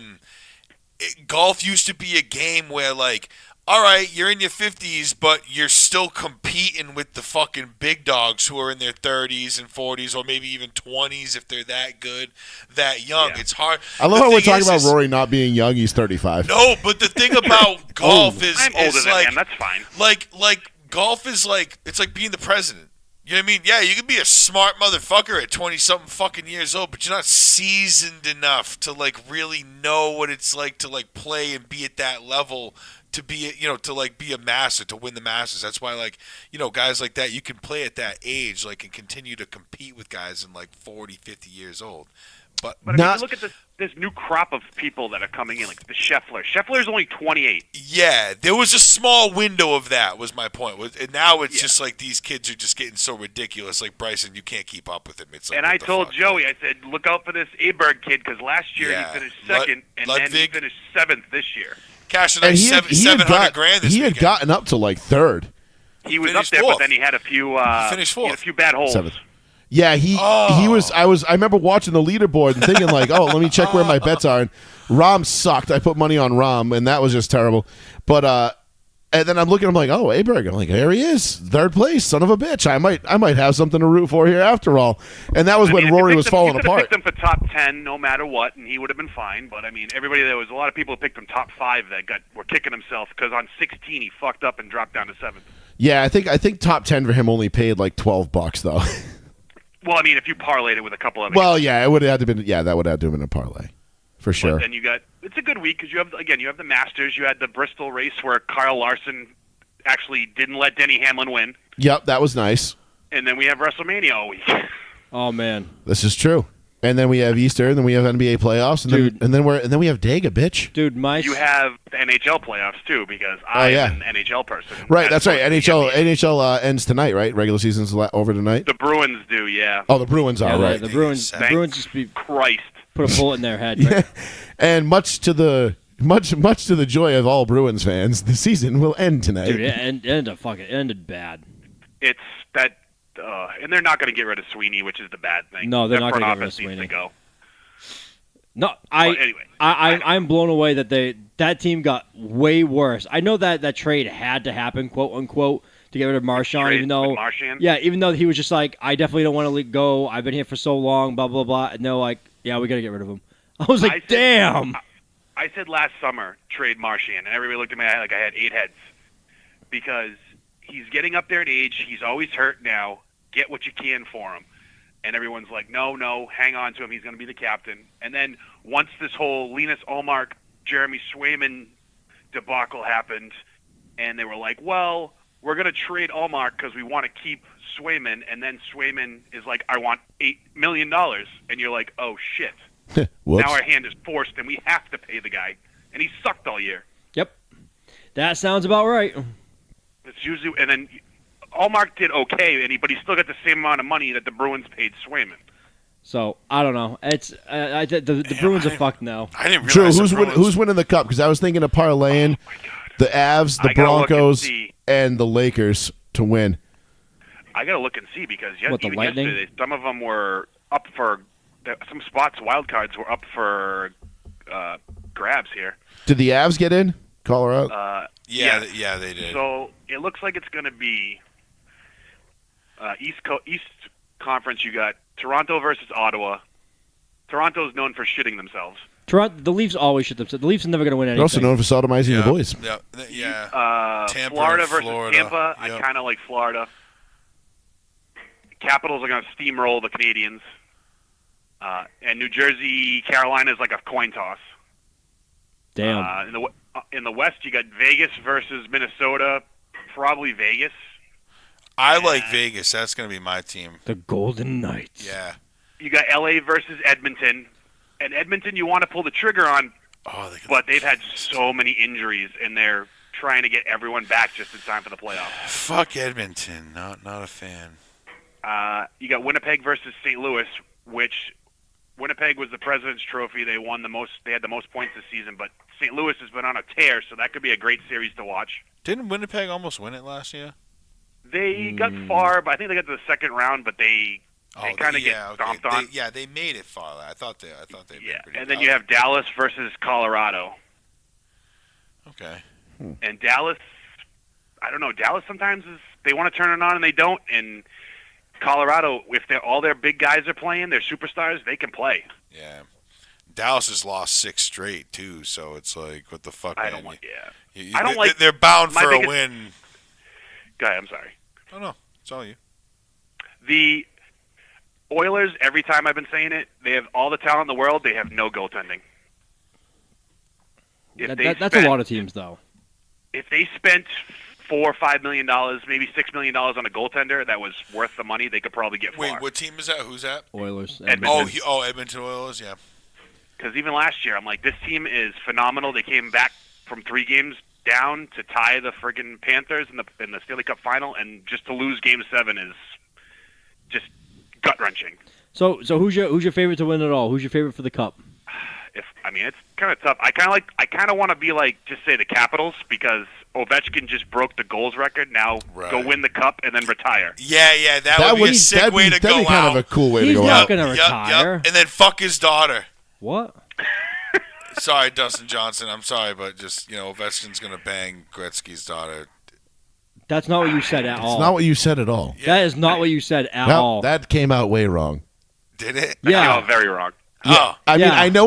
Golf used to be a game where, like, all right, you're in your 50s, but you're still competing with the fucking big dogs who are in their 30s and 40s, or maybe even 20s if they're that good, that young. Yeah. It's hard. I love The how we're thing talking about is- Rory not being young. He's 35. No, but the thing about golf is, I'm older is than like, him. That's fine. like golf is like, it's like being the president. You know what I mean? Yeah, you can be a smart motherfucker at 20-something fucking years old, but you're not seasoned enough to, like, really know what it's like to, like, play and be at that level, to be, you know, to, like, be a master, to win the Masters. That's why, like, you know, guys like that, you can play at that age, like, and continue to compete with guys in, like, 40, 50 years old. But But I mean, look at this new crop of people that are coming in, like the Scheffler. Scheffler's only 28. yeah, there was a small window of that, was my point. And now it's just like these kids are just getting so ridiculous. Like, Bryson, you can't keep up with him. It's like, And what I the told fuck? Joey, I said, look out for this Aberg kid, because last year Yeah. he finished second, and then he Ludwig. finished 7th this year. Cashing And out he had 700 grand this he had weekend. gotten up to like third. He was Finished up there, fourth. but then he had a few finished he had a fourth. few bad holes. Seventh. Yeah, he Oh. was. I remember watching the leaderboard and thinking like, oh, let me check where my bets are. And Rom sucked. I put money on Rom, and that was just terrible. But and then I'm looking. I'm like, oh, Aberg. I'm like, there he is, third place, son of a bitch. I might have something to root for here after all. And that was I when mean, if you Rory picked was him, falling you could have apart. picked him for top 10 no matter what, and he would have been fine. But I mean, there was a lot of people who picked him top 5 that were kicking himself because on 16 he fucked up and dropped down to 7th. Yeah, I think top 10 for him only paid like $12 though. Well, I mean, if you parlayed it with a couple other Well, yeah, it would have had to been. Yeah, that would have to have been a parlay, for But sure. then it's a good week because you have the Masters, you had the Bristol race where Kyle Larson actually didn't let Denny Hamlin win, Yep, that was nice. and then we have WrestleMania all week. Oh man, This is true. And then we have Easter, and then we have NBA playoffs, and Dude. then we have Dega, bitch. dude, You have the NHL playoffs too because yeah. I'm an NHL person. Right, As that's right. opposed to the NBA. NHL ends tonight, right? Regular season's over tonight. The Bruins do, yeah. Oh, the Bruins are yeah, right. the Bruins just Christ. put a bullet in their head. Right? And much to the joy of all Bruins fans, the season will end tonight. Dude, it ended bad. It's that, and they're not going to get rid of Sweeney, which is the bad thing. No, they're That not front gonna get rid of office needs Sweeney. to go. No, Well, anyway, I'm blown away that that team got way worse. I know that trade had to happen, quote unquote, to get rid of Marchand, trade even though with Marchand? yeah, even though he was just like, I definitely don't want to go. I've been here for so long, blah blah blah. And they're like, yeah, we got to get rid of him. I was like, damn. I said last summer, trade Marchand, and everybody looked at me like I had 8 heads because he's getting up there in age. He's always hurt now. Get what you can for him. And everyone's like, no, hang on to him. He's going to be the captain. And then once this whole Linus Ullmark, Jeremy Swayman debacle happened, and they were like, well, we're going to trade Ullmark because we want to keep Swayman. And then Swayman is like, I want $8 million. And you're like, oh, shit. Whoops. Now our hand is forced, and we have to pay the guy. And he sucked all year. Yep, that sounds about right. It's usually, and then Allmark did okay, but he still got the same amount of money that the Bruins paid Swayman. So I don't know. It's the Bruins are fucked now. I didn't Drew, realize the Bruins- who's winning the cup? Because I was thinking of parlaying the Avs, the I gotta look and Broncos, see. and the Lakers to win. I got to look and see because What, the even Lightning? yesterday, some of them were up for some spots. Wild cards were up for grabs here. Did the Avs get in? Colorado. Yeah, yes. yeah, they did. So it looks like it's going to be East Conference. You got Toronto versus Ottawa. Toronto's known for shitting themselves. Toronto, the Leafs always shit themselves. The Leafs are never going to win anything. They're also known for sodomizing the boys. Yeah. Tampa Florida and versus Florida. Tampa. Yep. I kind of like Florida. Capitals are going to steamroll the Canadians. And New Jersey, Carolina is like a coin toss. Damn. In the West, you got Vegas versus Minnesota. Probably Vegas. I like Vegas. That's going to be my team. The Golden Knights. Yeah. You got LA versus Edmonton. And Edmonton, you want to pull the trigger on, but they've had so many injuries, and they're trying to get everyone back just in time for the playoffs. Fuck Edmonton. Not a fan. You got Winnipeg versus St. Louis, which Winnipeg was the President's Trophy. They won the most. They had the most points this season, but St. Louis has been on a tear, so that could be a great series to watch. Didn't Winnipeg almost win it last year? They got far, but I think they got to the second round, but they kind of get stomped on. They made it far. I thought they Yeah, pretty and then good. you have Dallas versus Colorado. Okay. And Dallas, I don't know. Dallas sometimes they want to turn it on and they don't. And Colorado, if all their big guys are playing, their superstars, they can play. Yeah. Dallas has lost 6 straight too, so it's like, what the fuck? I man? don't want. Yeah. I don't like. They're bound my for biggest- a win. Go ahead. I'm sorry. Oh no, it's all you. The Oilers, every time I've been saying it, they have all the talent in the world. They have no goaltending. That's a lot of teams, though. If they spent $4 or $5 million, maybe $6 million on a goaltender that was worth the money, they could probably get far. Wait, what team is that? Who's that? Oilers. Edmonton. Edmonton Oilers. Yeah. Because even last year, I'm like, this team is phenomenal. They came back from 3 games down to tie the friggin' Panthers in the Stanley Cup final, and just to lose Game 7 is just gut wrenching. So who's your favorite to win it all? Who's your favorite for the cup? It's kind of tough. I kind of want to be like, just say the Capitals, because Ovechkin just broke the goals record. Now go win the cup and then retire. Yeah, that would be a sick way to go That'd be kind out. of a cool way to He's go not out. going to retire. And then fuck his daughter. What? Sorry, Dustin Johnson. I'm sorry, but just, Ovechkin's going to bang Gretzky's daughter. That's not what you said at all. It's not what you said at all. That is not what you said at all. That came out way wrong. Did it? Yeah. No, very wrong. Oh. I mean, Yeah. I know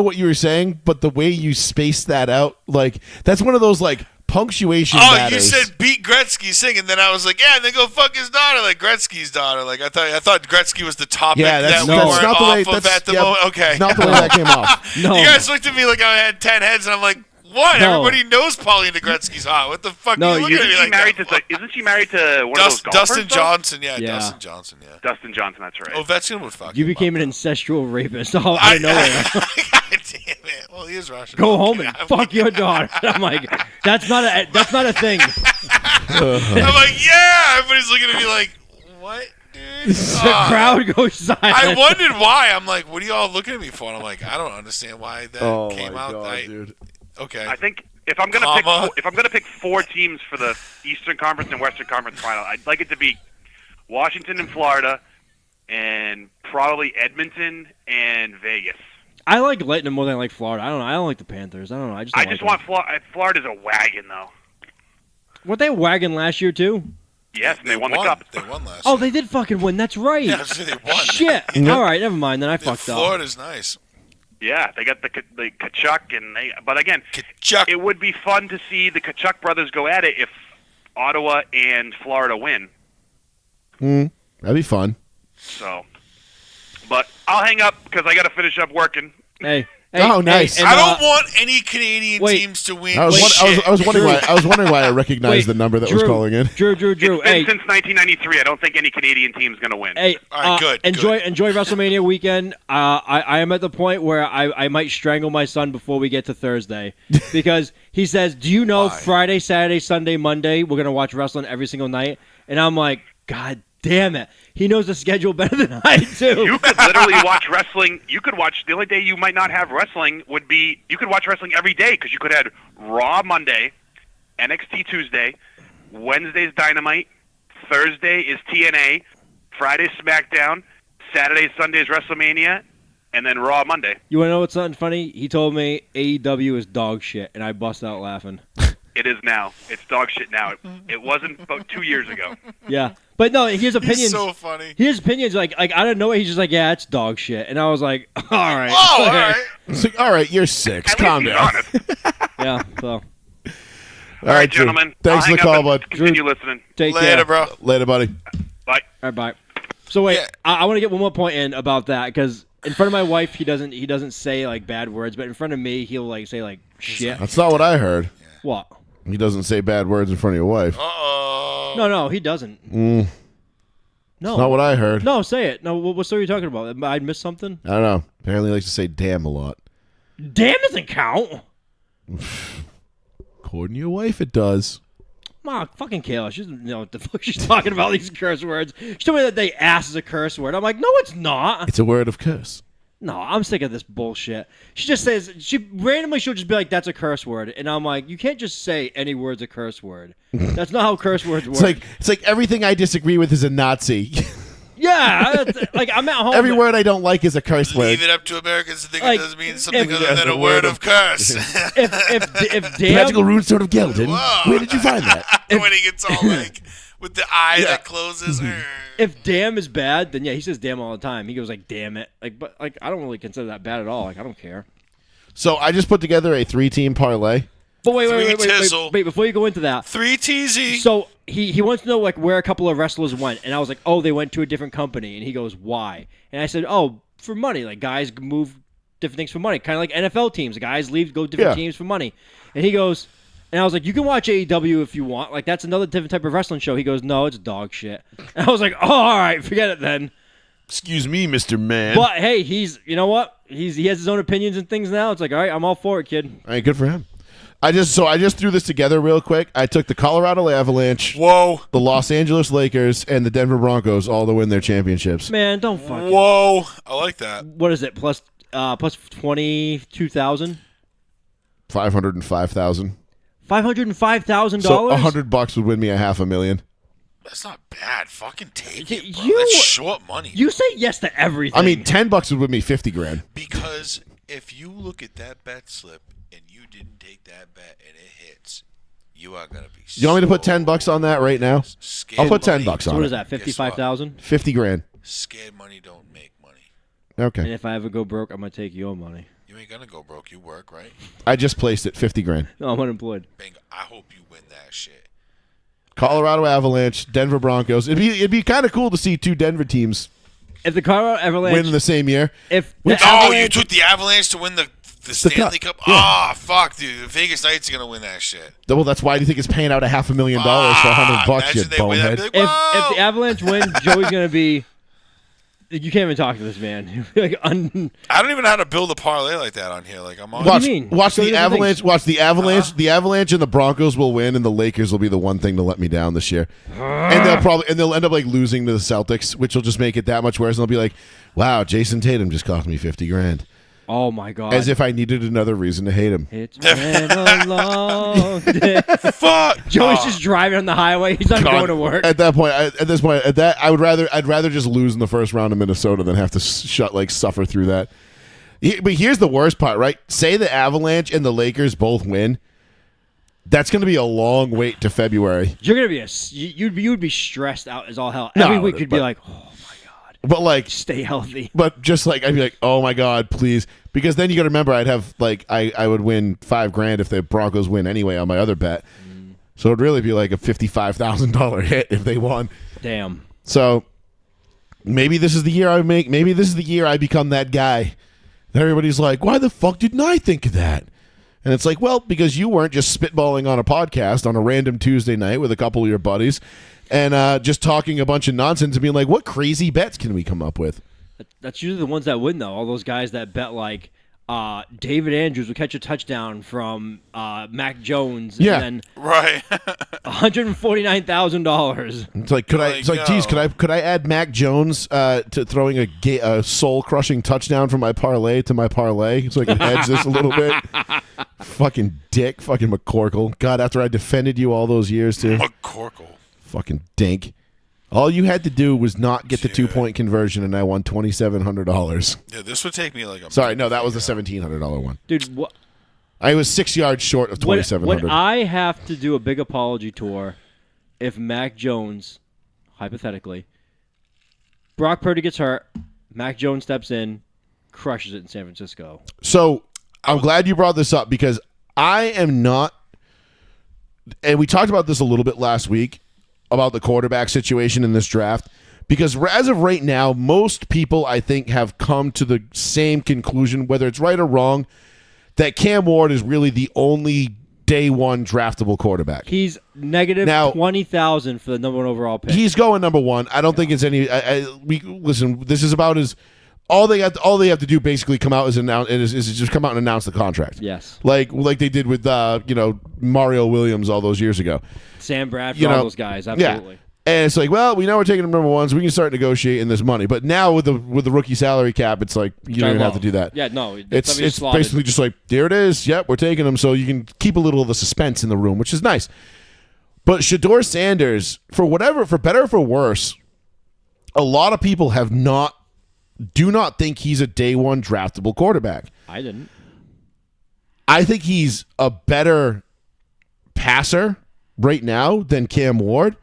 what you were saying, but the way you spaced that out, like, that's one of those, like, punctuation matters. You said beat Gretzky sing, and then I was like, yeah, and then go fuck his daughter, like Gretzky's daughter. Like I thought Gretzky was the topic that we weren't not the way. off of at the moment. Okay, not the way that came off. No. You guys looked at me like I had 10 heads, and I'm like, what? No. Everybody knows Paulina Gretzky's hot. What the fuck No, are you looking at me like that? Isn't she married to one of those golfers? Dustin though? Johnson, yeah. Yeah. Dustin Johnson, that's right. Ovechkin would fuck You him became up. an incestual rapist out of nowhere. God damn it. Well, he is Russian. Go home and fuck your daughter. I'm like, that's not a thing. I'm like, yeah. Everybody's looking at me like, what, dude? The crowd goes silent. I wondered why. I'm like, what are y'all looking at me for? And I'm like, I don't understand why that came out. Dude. Okay. I think if I'm gonna pick 4 teams for the Eastern Conference and Western Conference final, I'd like it to be Washington and Florida, and probably Edmonton and Vegas. I like Lightning more than I like Florida. I don't know. I don't like the Panthers. I don't know. I just want Florida's a wagon though. Were they wagon last year too? Yes, and they won the cup. They won last Oh, year. they did fucking win. That's right. Yeah, so they won. Shit. All right, never mind. Then I fucked up. Florida's nice. Yeah, they got the Kachuk, but again, Kachuk. it would be fun to see the Kachuk brothers go at it if Ottawa and Florida win. That'd be fun. So, but I'll hang up because I got to finish up working. Hey. Oh, nice. and, I don't want any Canadian wait. teams to win. I was wondering why I recognized Wait, the number that Drew, was calling in. Drew. It's been Hey, since 1993. I don't think any Canadian team's going to win. hey. All right, good, Enjoy WrestleMania weekend. I am at the point where I might strangle my son before we get to Thursday because he says, "Do you know Why? Friday, Saturday, Sunday, Monday we're gonna watch wrestling every single night?" And I'm like, God damn it. He knows the schedule better than I do. You could literally watch wrestling. You could watch. The only day you might not have wrestling would be you could watch wrestling every day because you could have Raw Monday, NXT Tuesday, Wednesday's Dynamite, Thursday is TNA, Friday SmackDown, Saturday Sunday's WrestleMania, and then Raw Monday. You want to know what's something funny? He told me AEW is dog shit, and I bust out laughing. It is now. It's dog shit now. It wasn't about 2 years ago. Yeah. But no, his opinions. He's so funny. His opinions, like out of nowhere, he's just like, yeah, it's dog shit. And I was like, all right. Oh, all right. It's like, all right, you're 6. At Calm least down. he's honest. Yeah, so All right, Drew. gentlemen. Thanks for I'll the hang call, up and bud. Continue listening. take Later, care. bro. Later, buddy. Bye. All right, bye. So wait, Yeah. I want to get one more point in about that because in front of my wife, he doesn't say like bad words, but in front of me, he'll like say like shit. That's not what I heard. What? He doesn't say bad words in front of your wife. Uh-oh. No, he doesn't. Mm, No, not what I heard. no, say it. No, what story are you talking about? I missed something. I don't know. Apparently, he likes to say damn a lot. Damn doesn't count. According to your wife, it does. Ma, fucking Kayla. She doesn't know what the fuck she's talking about, these curse words. She told me that they ass is a curse word. I'm like, no, it's not. It's a word of curse. No, I'm sick of this bullshit. She just says, she'll just be like, that's a curse word. And I'm like, you can't just say any word's a curse word. That's not how curse words work. It's like everything I disagree with is a Nazi. Yeah, like I'm at home. Every word I don't like is a curse word. Leave it up to Americans to think Like, it doesn't mean something if- other than a word of curse. If The magical damn, runestone of Geldin. Whoa. Where did you find that? When he gets all like, with the eye that closes. if damn is bad, then yeah, he says damn all the time. He goes like, damn it. Like, but like, I don't really consider that bad at all. Like, I don't care. So I just put together a 3-team parlay. But wait, Tizzle. before you go into that. 3 TZ. So he wants to know like where a couple of wrestlers went, and I was like, oh, they went to a different company, and he goes, why? And I said, oh, for money. Like guys move different things for money, kind of like NFL teams. Guys leave, go different Yeah. teams for money. And he goes, and I was like, you can watch AEW if you want. Like that's another different type of wrestling show. He goes, no, it's dog shit. And I was like, oh, all right, forget it then. Excuse me, Mr. Man. But hey, you know what? He has his own opinions and things now. It's like, all right, I'm all for it, kid. All right, good for him. I just threw this together real quick. I took the Colorado Avalanche, Whoa. the Los Angeles Lakers, and the Denver Broncos all to win their championships. Man, don't fuck. Whoa. I like that. What is it? Plus 22,000. 505,000. $505,000. So $100 would win me a $500,000. That's not bad. Fucking take Y- it, bro. you- That's short money. You say yes to everything. I mean, $10 would win me $50,000. Because if you look at that bet slip and you didn't take that bet and it hits, you are gonna be. You want me to put $10 on that right now? Scared I'll put money. $10 so on what it. is that? 55,000. $50,000. Scared money don't make money. And Okay. if I ever go broke, I'm gonna take your money. You ain't gonna go broke. You work, right? I just placed it. $50,000. No, I'm unemployed. Bingo. I hope you win that shit. Colorado Avalanche, Denver Broncos. It'd be kind of cool to see 2 Denver teams If the Colorado Avalanche, win in the same year. if the Oh, you Avalanche, took the Avalanche to win the Stanley Cup? Yeah. Ah, fuck, dude. The Vegas Knights are gonna win that shit. Well, that's why do you think it's paying out a $500,000 for $100, you Imagine they win that. bonehead? Be like, if the "Whoa!" Avalanche win, Joey's gonna be. You can't even talk to this man. Like, I don't even know how to build a parlay like that on here. Like I'm on. What do you mean? Watch Show the you different Avalanche. things. Watch the Avalanche. The Avalanche and the Broncos will win, and the Lakers will be the one thing to let me down this year. And they'll end up like losing to the Celtics, which will just make it that much worse. And they'll be like, "Wow, Jason Tatum just cost me $50,000,000," oh my god! as if I needed another reason to hate him. It's been a long day. Fuck. Joey's just driving on the highway. He's not going to work. At that point, I'd rather just lose in the first round of Minnesota than have to suffer through that. But here's the worst part, right? Say the Avalanche and the Lakers both win. That's going to be a long wait to February. You're gonna be you'd be stressed out as all hell. No, Every week you'd be but- like, oh my god, But like, stay healthy. but just like I'd be like, oh my god, please, because then you got to remember I'd have like I would win $5,000 if the Broncos win anyway on my other bet. So it'd really be like a $55,000 hit if they won. Damn. So maybe this is the year I make. Maybe this is the year I become that guy. And everybody's like, why the fuck didn't I think of that? And it's like, well, because you weren't just spitballing on a podcast on a random Tuesday night with a couple of your buddies and just talking a bunch of nonsense and being like, what crazy bets can we come up with? That's usually the ones that win, though. All those guys that bet like David Andrews will catch a touchdown from Mac Jones, Yeah. and then Right. $149,000. It's like, geez, could I add Mac Jones to throwing a soul crushing touchdown from my parlay to my parlay so I can hedge this a little bit? Fucking dick, fucking McCorkle. God, after I defended you all those years too, McCorkle. fucking dink. All you had to do was not get the 2-point conversion, and I won $2,700. Yeah, this would take me like a. Sorry, no, that was the $1,700 one. Dude, what? I was 6 yards short of $2,700. Would I have to do a big apology tour if Mac Jones, hypothetically, Brock Purdy gets hurt, Mac Jones steps in, crushes it in San Francisco? So I'm glad you brought this up because I am not, and we talked about this a little bit last week about the quarterback situation in this draft, because as of right now, most people, I think, have come to the same conclusion, whether it's right or wrong, that Cam Ward is really the only day one draftable quarterback. He's negative Now, 20,000 for the number 1 overall pick. He's going number one. I don't think it's any. Listen. This is about his. All they have to do basically come out is just come out and announce the contract. Yes. Like they did with Mario Williams all those years ago. Sam Bradford, all those guys, absolutely. Yeah. And it's like, well, we know we're taking them number one, so we can start negotiating this money. But now with the rookie salary cap, it's like you don't even have to do that. Yeah, no. It's basically just like, there it is. Yep, we're taking them, so you can keep a little of the suspense in the room, which is nice. But Shedeur Sanders, for better or for worse, a lot of people do not think he's a day one draftable quarterback. I didn't. I think he's a better passer right now than Cam Ward.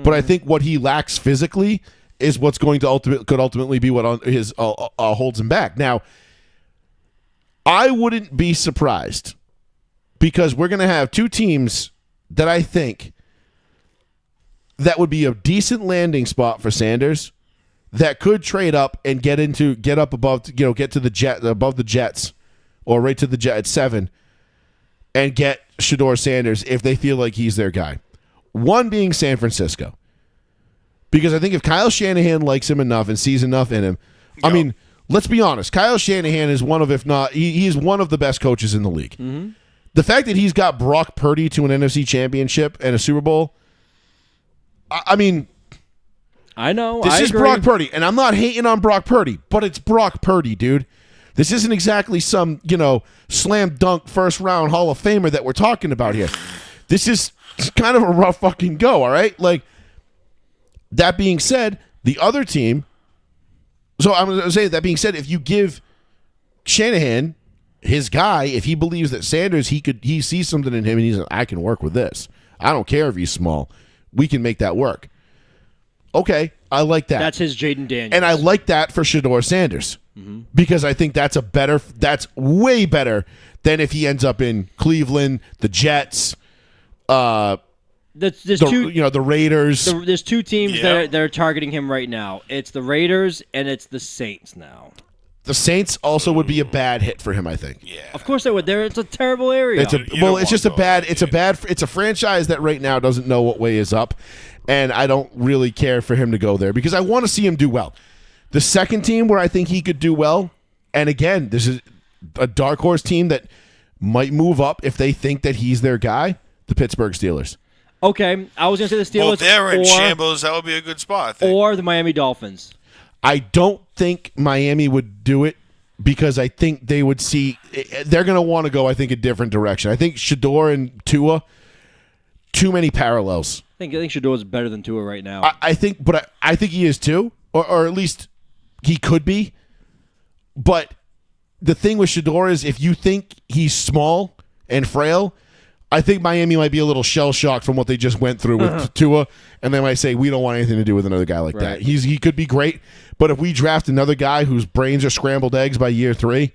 But I think what he lacks physically is what's going to ultimately be what holds him back. Now, I wouldn't be surprised because we're going to have two teams that I think that would be a decent landing spot for Sanders that could trade up and get up above, get to above the Jets or right to the Jet at 7 and get Shedeur Sanders if they feel like he's their guy. One being San Francisco. Because I think if Kyle Shanahan likes him enough and sees enough in him, I mean, let's be honest. Kyle Shanahan is one of, if not, he is one of the best coaches in the league. Mm-hmm. The fact that he's got Brock Purdy to an NFC championship and a Super Bowl, I mean, I know. This is Brock Purdy, and I'm not hating on Brock Purdy, but it's Brock Purdy, dude. This isn't exactly some, slam dunk first round Hall of Famer that we're talking about here. This is kind of a rough fucking go, all right? Like, that being said, the other team, so I'm going to say, that being said, if you give Shanahan his guy, if he believes that Sanders, he sees something in him and he's like, I can work with this. I don't care if he's small. We can make that work. Okay, I like that. That's his Jaden Daniels. And I like that for Shedeur Sanders because I think that's way better than if he ends up in Cleveland, the Jets, the Raiders. There's two teams that are targeting him right now. It's the Raiders and it's the Saints now. The Saints also would be a bad hit for him, I think. Yeah, of course they would. It's a terrible area. It's a franchise that right now doesn't know what way is up, and I don't really care for him to go there because I want to see him do well. The second team where I think he could do well, and again, this is a dark horse team that might move up if they think that he's their guy, the Pittsburgh Steelers. Okay, I was going to say the Steelers. Well, if they're in shambles, that would be a good spot, I think. Or the Miami Dolphins. I don't think Miami would do it because I think they would see they're going to want to go, I think, a different direction. I think Shedeur and Tua, too many parallels. I think Shedeur is better than Tua right now. I think he is too, or at least he could be. But the thing with Shedeur is if you think he's small and frail, I think Miami might be a little shell-shocked from what they just went through with Tua, and they might say, we don't want anything to do with another guy like that. He could be great, but if we draft another guy whose brains are scrambled eggs by year 3,